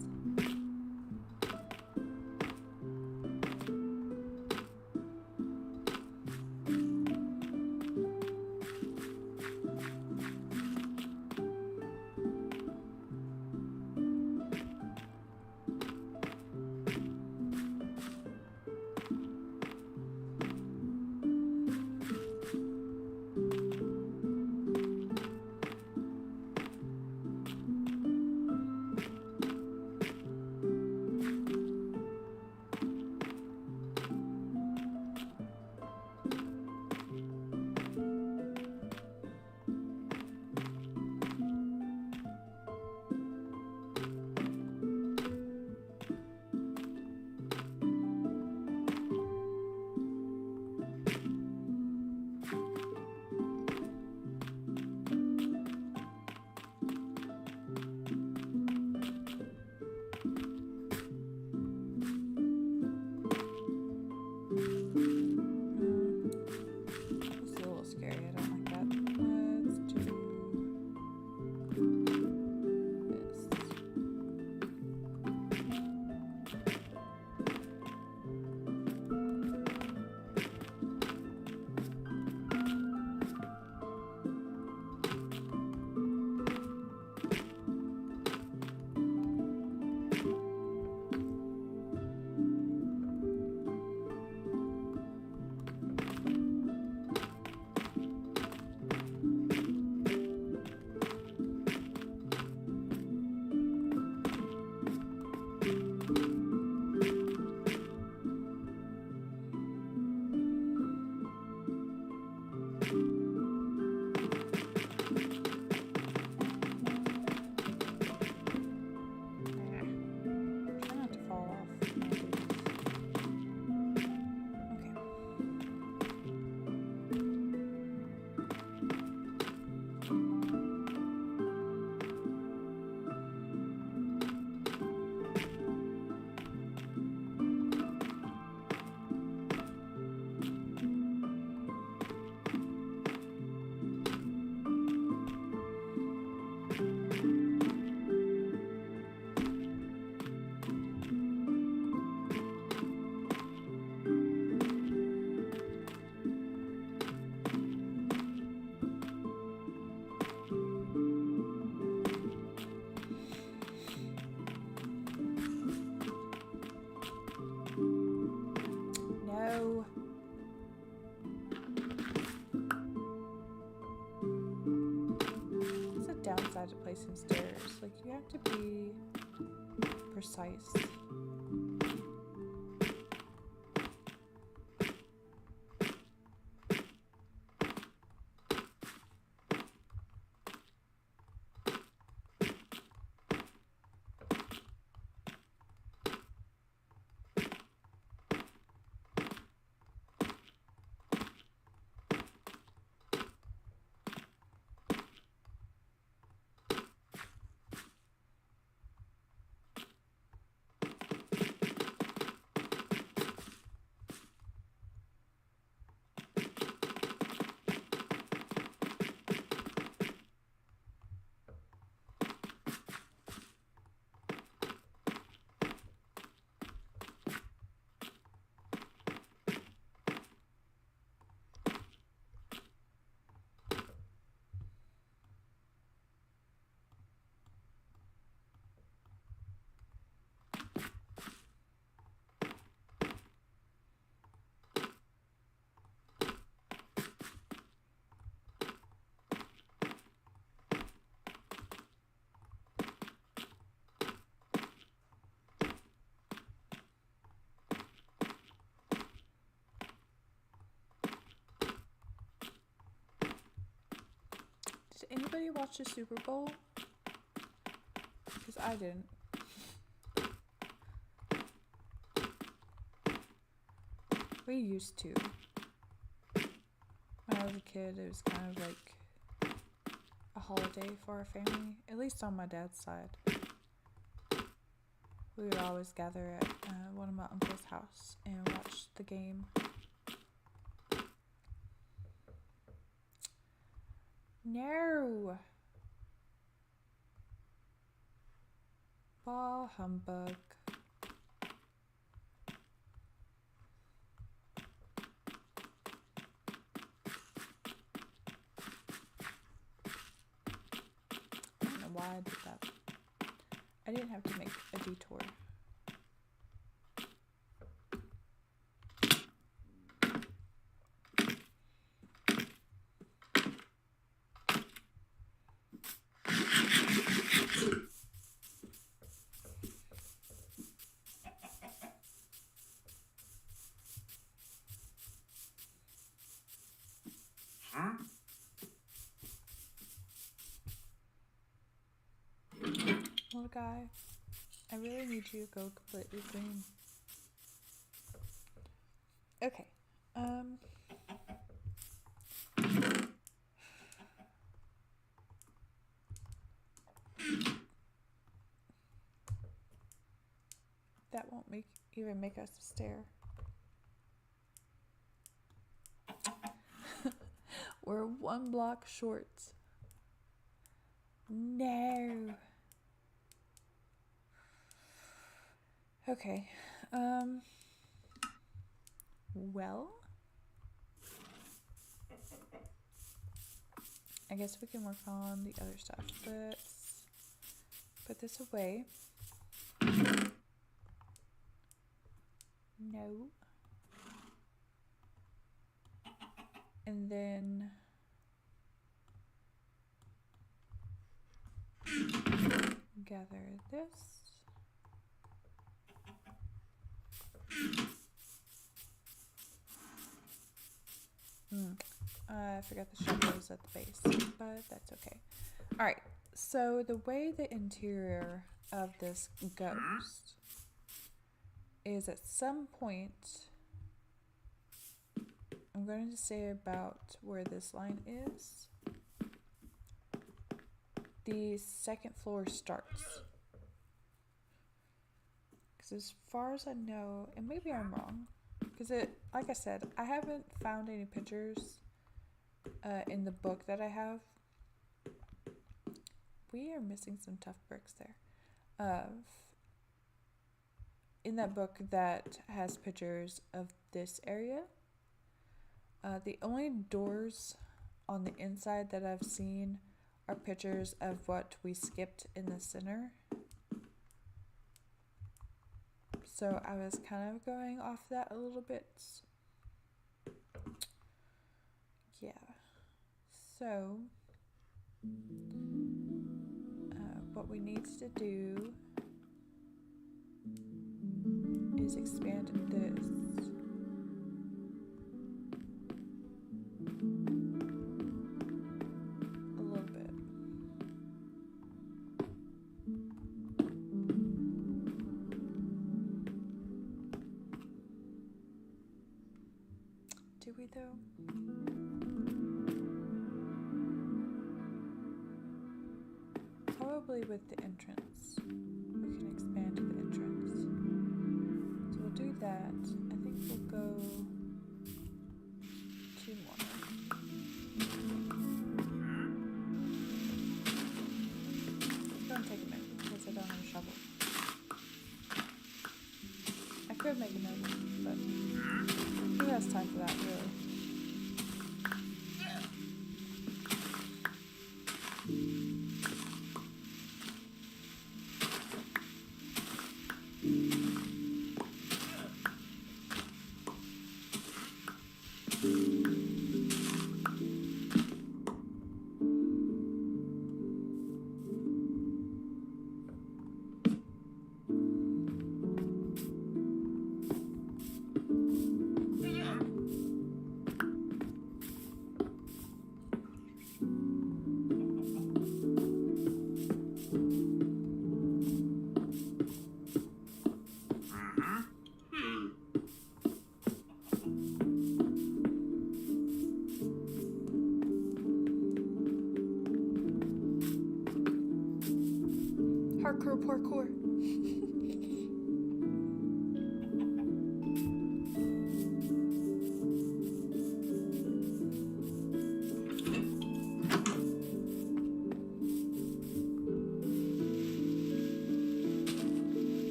placing stairs. Like, you have to be precise. Did anybody watch the Super Bowl? Because I didn't. We used to. When I was a kid, it was kind of like a holiday for our family, at least on my dad's side. We would always gather at one of my uncle's house and watch the game. No! Bah humbug. I don't know why I did that. I didn't have to make a detour. Little guy, I really need you to go completely green. Okay. That won't even make us stare. We're one block short. No. Okay. Well, I guess we can work on the other stuff. Let's put this away. No. And then gather this. I forgot the shadows at the base, but that's okay. Alright, so the way the interior of this goes is at some point, I'm going to say about where this line is, the second floor starts. Because as far as I know, and maybe I'm wrong, because like I said, I haven't found any pictures in the book that I have. We are missing some tough bricks there. In that book that has pictures of this area. The only doors on the inside that I've seen are pictures of what we skipped in the center. So I was kind of going off that a little bit. Yeah. So what we need to do is expand this. A little bit. Do we though? Probably with the entrance. We can expand the entrance. So we'll do that. I think we'll go 2 more. It's gonna take a minute because I don't have a shovel. I could make another one, but who has time for that, really? Parkour.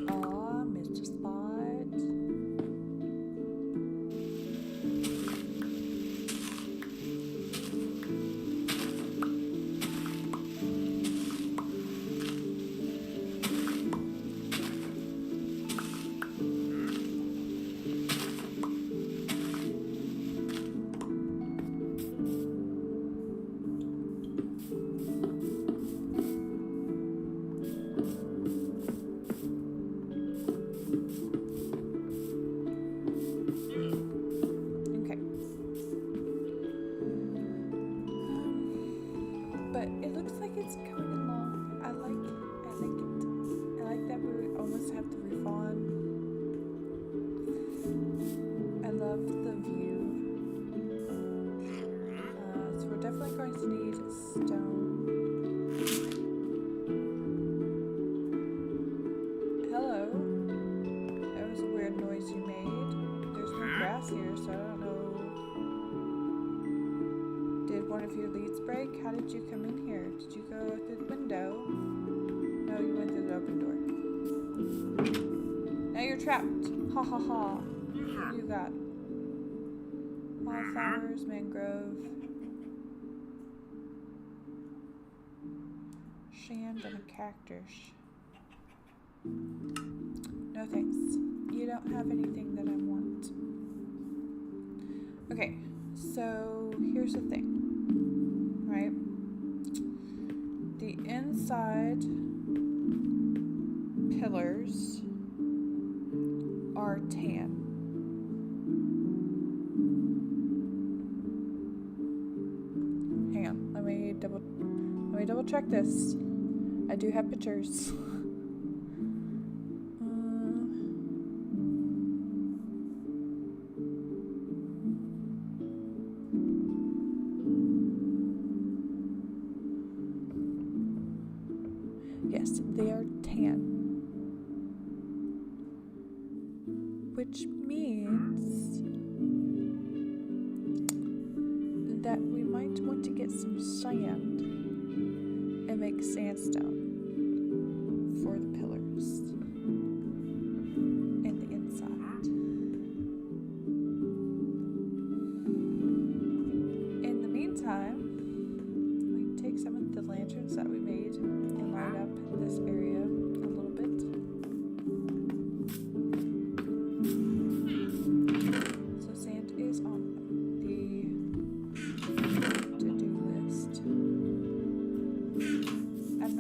Aw, missed a spot. But it looks like it's coming along. I like it. I like that we almost have the roof on. I love the view. So we're definitely going to need stone. Hello. That was a weird noise you made. There's no grass here, so I don't know. Did one of your leads break? How did you come in here? Did you go through the window? No, you went through the open door. Now you're trapped. Ha ha ha. What do you got? Wildflowers, mangrove, shand, and a cactus. No thanks. You don't have anything that I want. Okay, so here's the thing. Right? The inside pillars are tan. Hang on, let me double check this. I do have pictures. Yes, they are tan. Which means that we might want to get some sand and make sandstone for the pillars and the inside. In the meantime, we can take some of the lanterns that we made and light up this area a little bit. So sand is on the to-do list. I'm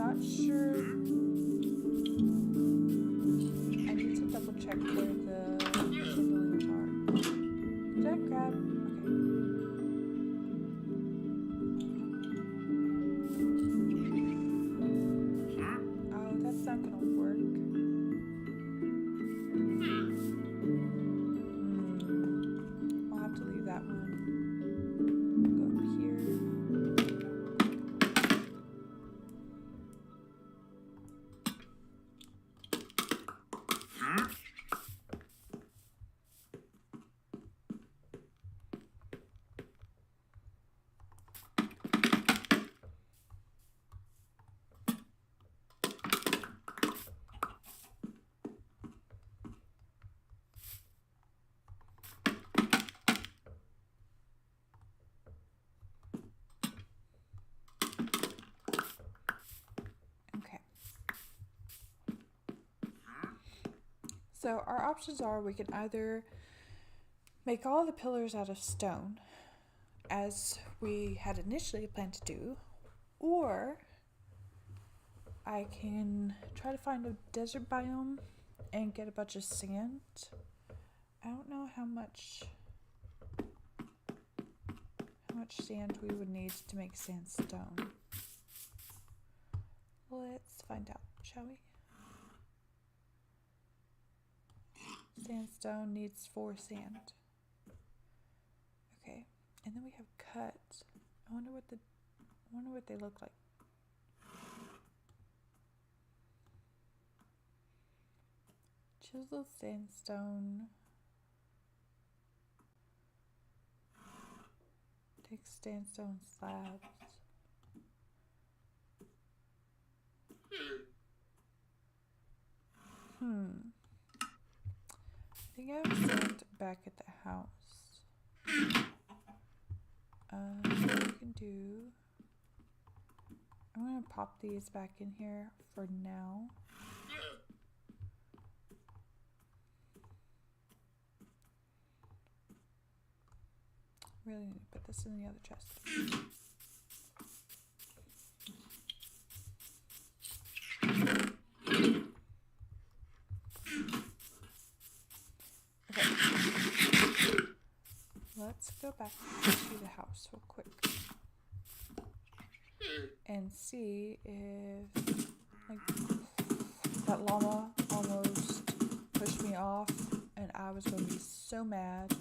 So our options are we can either make all the pillars out of stone, as we had initially planned to do, or I can try to find a desert biome and get a bunch of sand. I don't know how much sand we would need to make sandstone. Let's find out, shall we? Sandstone needs 4 sand. Okay, and then we have cut. I wonder what they look like. Chiseled sandstone. Take sandstone slabs. I think I have sand back at the house. What we can do, I'm gonna pop these back in here for now. Really need to put this in the other chest. Okay. Let's go back to the house real quick and see if, like, that llama almost pushed me off and I was going to be so mad.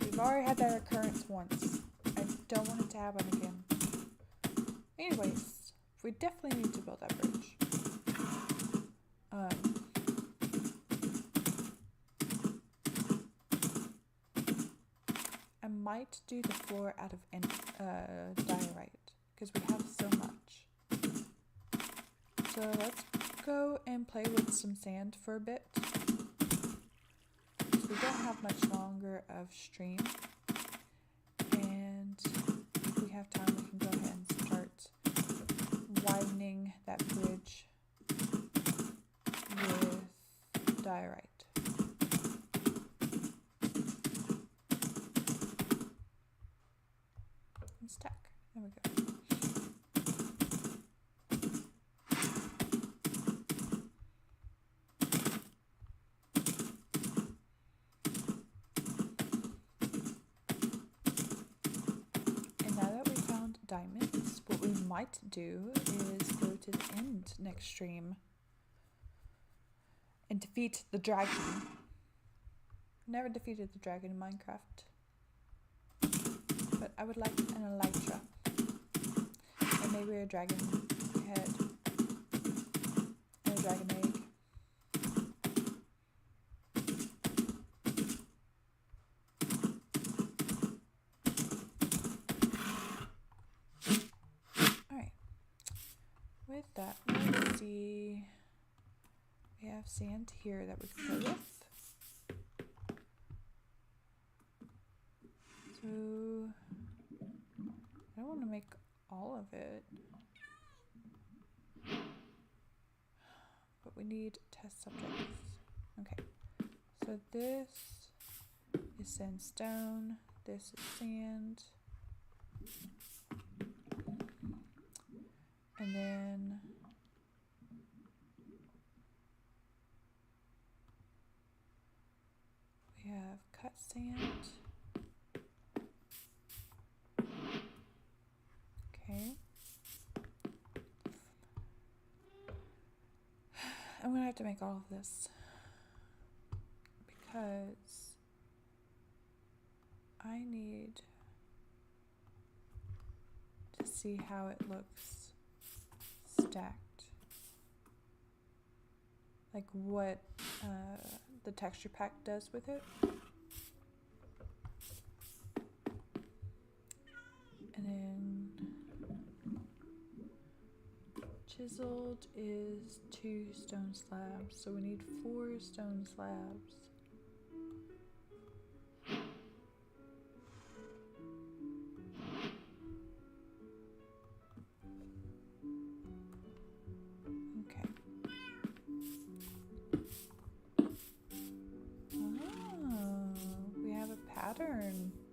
We've already had that occurrence once. I don't want it to happen again. Anyways, we definitely need to build that bridge. I might do the floor out of diorite because we have so much. So let's go and play with some sand for a bit. We don't have much longer of stream, and if we have time, we can go ahead and start widening that bridge with diorite. And stack. There we go. Diamonds, what we might do is go to the end next stream and defeat the dragon. Never defeated the dragon in Minecraft, but I would like an elytra and maybe a dragon head and a dragon egg. With that, let's see. We have sand here that we can play with. So I don't want to make all of it, but we need test subjects. Okay, so this is sandstone. This is sand. And then we have cut sand. Okay. I'm gonna have to make all of this because I need to see how it looks stacked, like what the texture pack does with it. And then chiseled is 2 stone slabs, so we need 4 stone slabs.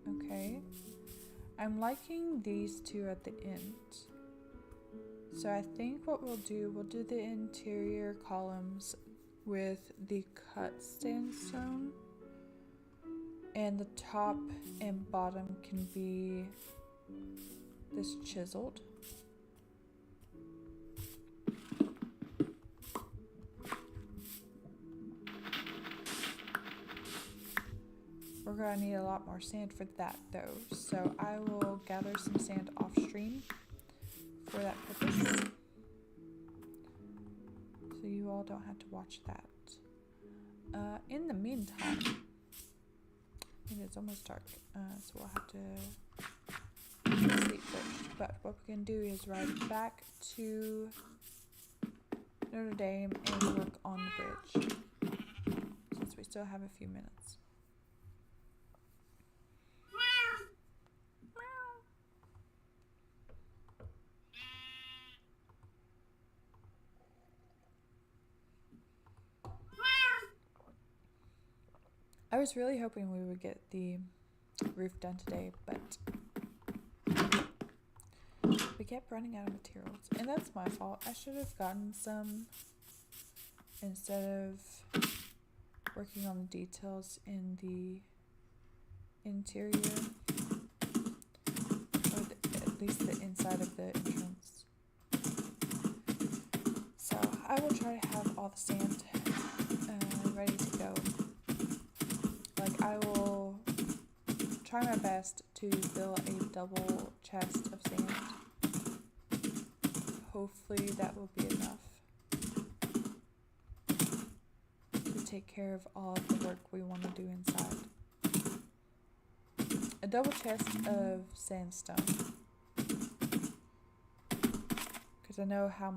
Okay. I'm liking these two at the end. So I think what we'll do the interior columns with the cut sandstone, and the top and bottom can be this chiseled. We're gonna need a lot more sand for that though, so I will gather some sand off stream for that purpose, so you all don't have to watch that. In the meantime, it is almost dark, so we'll have to sleep first. But what we can do is ride back to Notre Dame and work on the bridge, since we still have a few minutes. I was really hoping we would get the roof done today, but we kept running out of materials, and that's my fault. I should have gotten some instead of working on the details in the interior, or at least the inside of the entrance. So I will try to have all the sand ready to go. Like, I will try my best to fill a double chest of sand. Hopefully that will be enough to take care of all of the work we want to do inside. A double chest of sandstone, because I know how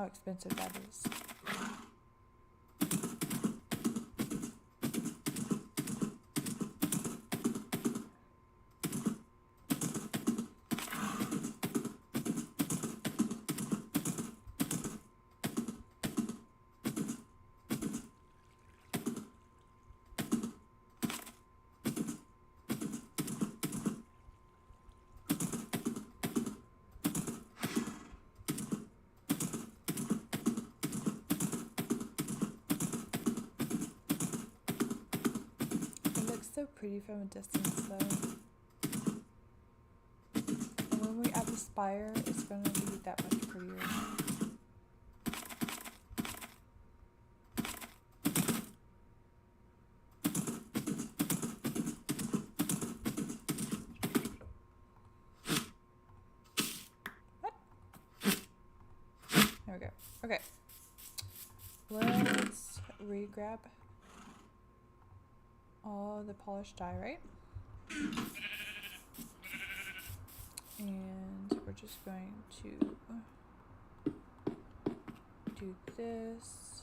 expensive that is. So pretty from a distance though, and when we add the spire, it's going to be that much prettier. What? There we go. Okay, let's re-grab all the polished dye, right? And we're just going to do this.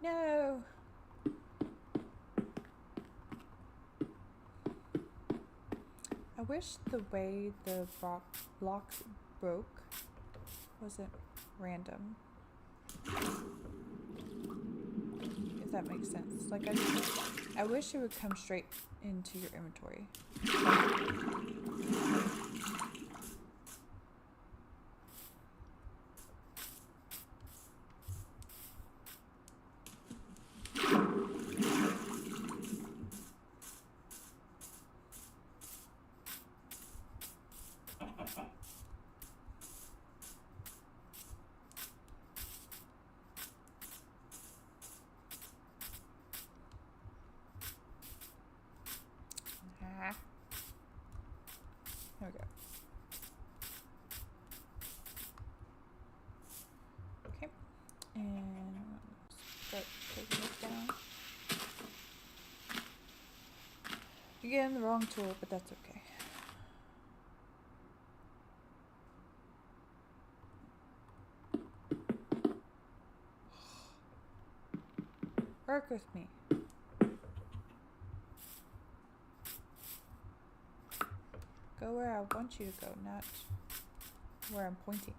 No! I wish the way the blocks broke wasn't random. If that makes sense. Like, I wish it would come straight into your inventory. There we go. Okay, and start taking this down. Again, the wrong tool, but that's okay. Work with me. Go where I want you to go, not where I'm pointing.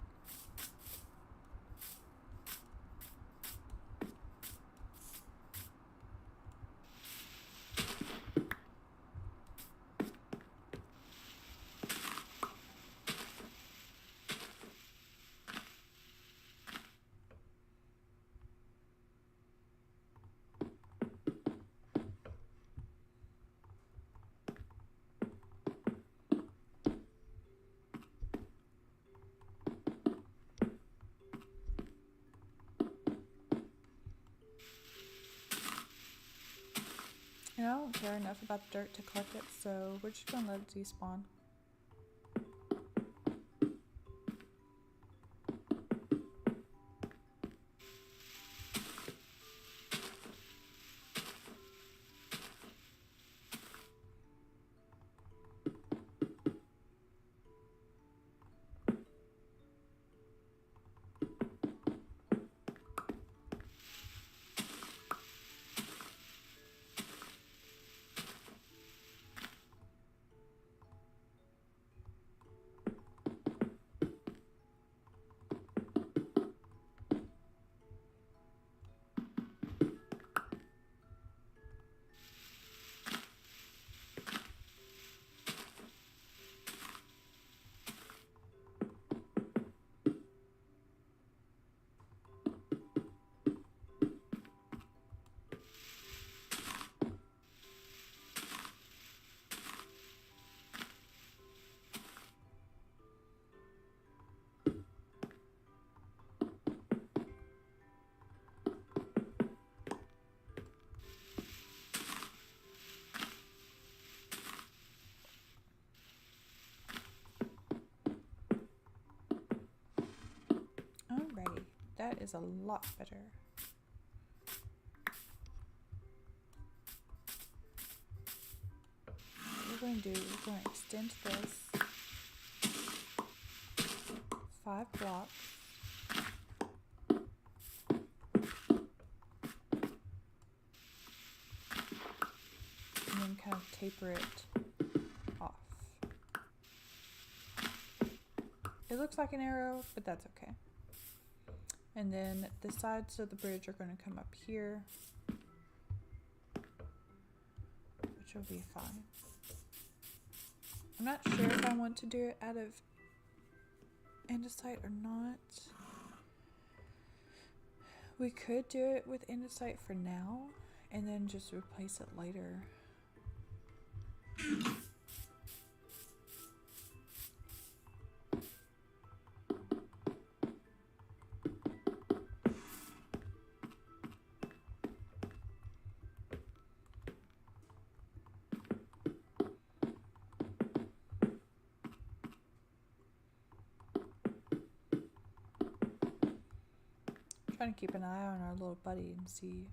And I don't care enough about the dirt to collect it, so we're just gonna let it despawn. Alrighty, that is a lot better. What we're going to do, we're going to extend this 5 blocks. And then kind of taper it off. It looks like an arrow, but that's okay. And then the sides of the bridge are going to come up here, which will be fine. I'm not sure if I want to do it out of andesite or not. We could do it with andesite for now and then just replace it later. Trying to keep an eye on our little buddy and see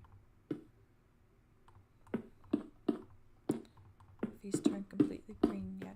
if he's turned completely green yet.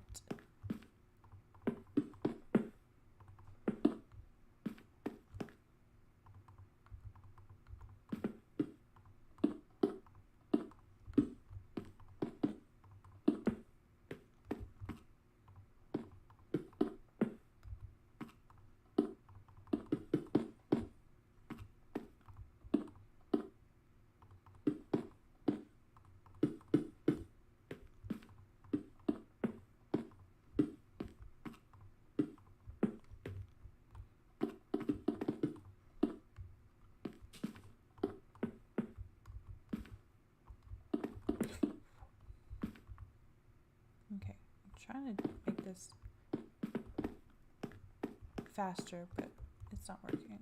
Trying to make this faster, but it's not working.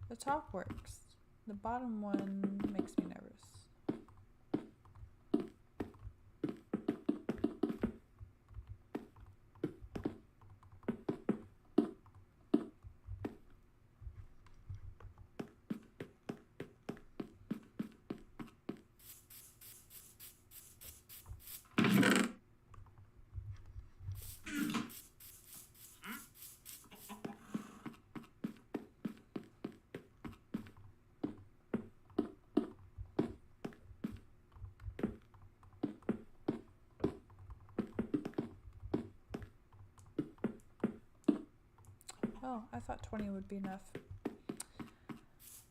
The top works. The bottom one makes me nervous. Oh, I thought 20 would be enough.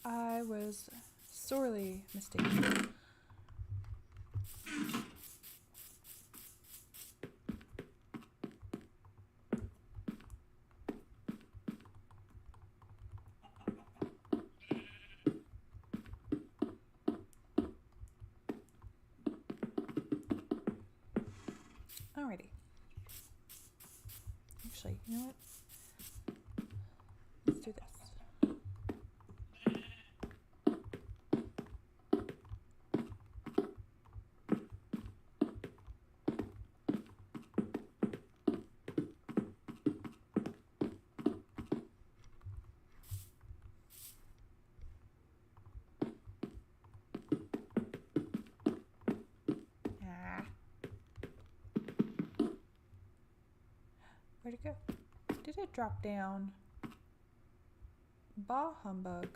I was sorely mistaken. Alrighty. Actually, you know what? Let's do this. Where'd it go? Did it drop down? Bah humbug.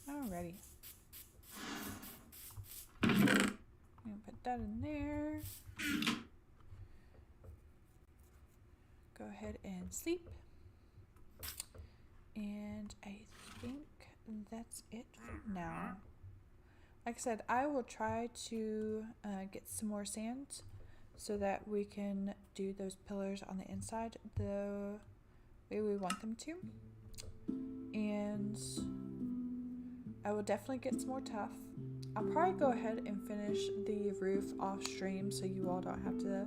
Alrighty. I'm gonna put that in there. Go ahead and sleep. And I think that's it for now. Like I said, I will try to get some more sand so that we can do those pillars on the inside the way we want them to. And I will definitely get some more tuff. I'll probably go ahead and finish the roof off stream so you all don't have to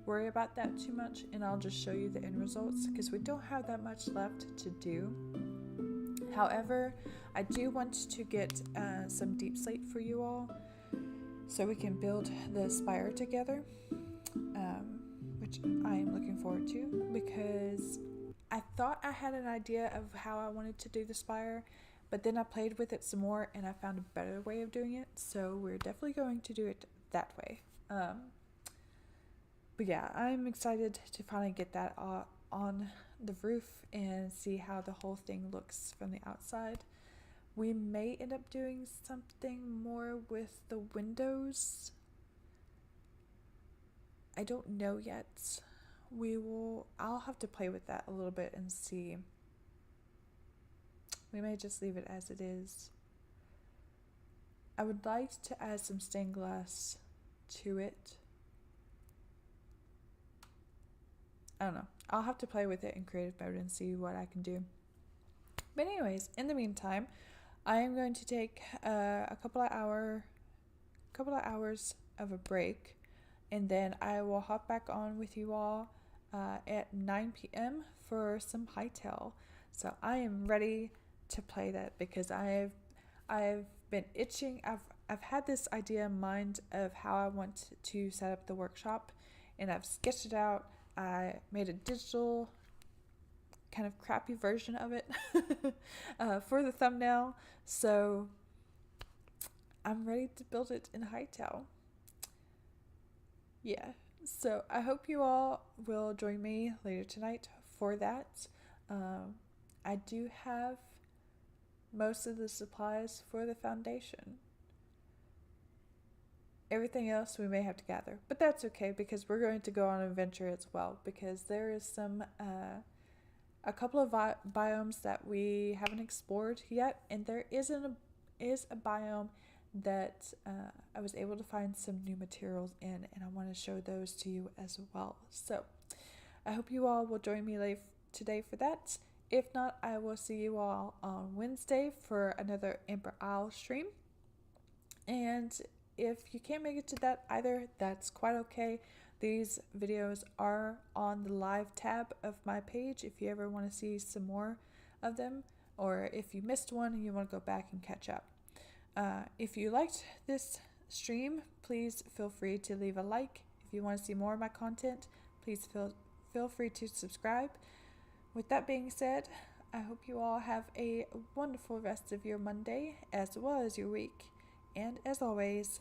worry about that too much, and I'll just show you the end results because we don't have that much left to do. However, I do want to get some deep slate for you all so we can build the spire together, which I am looking forward to because I thought I had an idea of how I wanted to do the spire, but then I played with it some more and I found a better way of doing it, so we're definitely going to do it that way. But yeah, I'm excited to finally get that on the roof and see how the whole thing looks from the outside. We may end up doing something more with the windows. I don't know yet. I'll have to play with that a little bit and see. We may just leave it as it is. I would like to add some stained glass to it. I don't know. I'll have to play with it in creative mode and see what I can do. But anyways, in the meantime, I am going to take a couple of hours of a break, and then I will hop back on with you all at 9 p.m. for some hightail. So I am ready to play that because I've been itching. I've had this idea in mind of how I want to set up the workshop, and I've sketched it out. I made a digital kind of crappy version of it for the thumbnail, so I'm ready to build it in hightail. Yeah, so I hope you all will join me later tonight for that. I do have most of the supplies for the foundation. Everything else we may have to gather, but that's okay because we're going to go on an adventure as well, because there is a couple of biomes that we haven't explored yet, and there is a biome that I was able to find some new materials in, and I want to show those to you as well. So I hope you all will join me today for that. If not, I will see you all on Wednesday for another Ember Isle stream. And if you can't make it to that either, that's quite okay. These videos are on the live tab of my page if you ever want to see some more of them, or if you missed one and you want to go back and catch up. If you liked this stream, please feel free to leave a like. If you want to see more of my content, please feel free to subscribe. With that being said, I hope you all have a wonderful rest of your Monday as well as your week. And as always,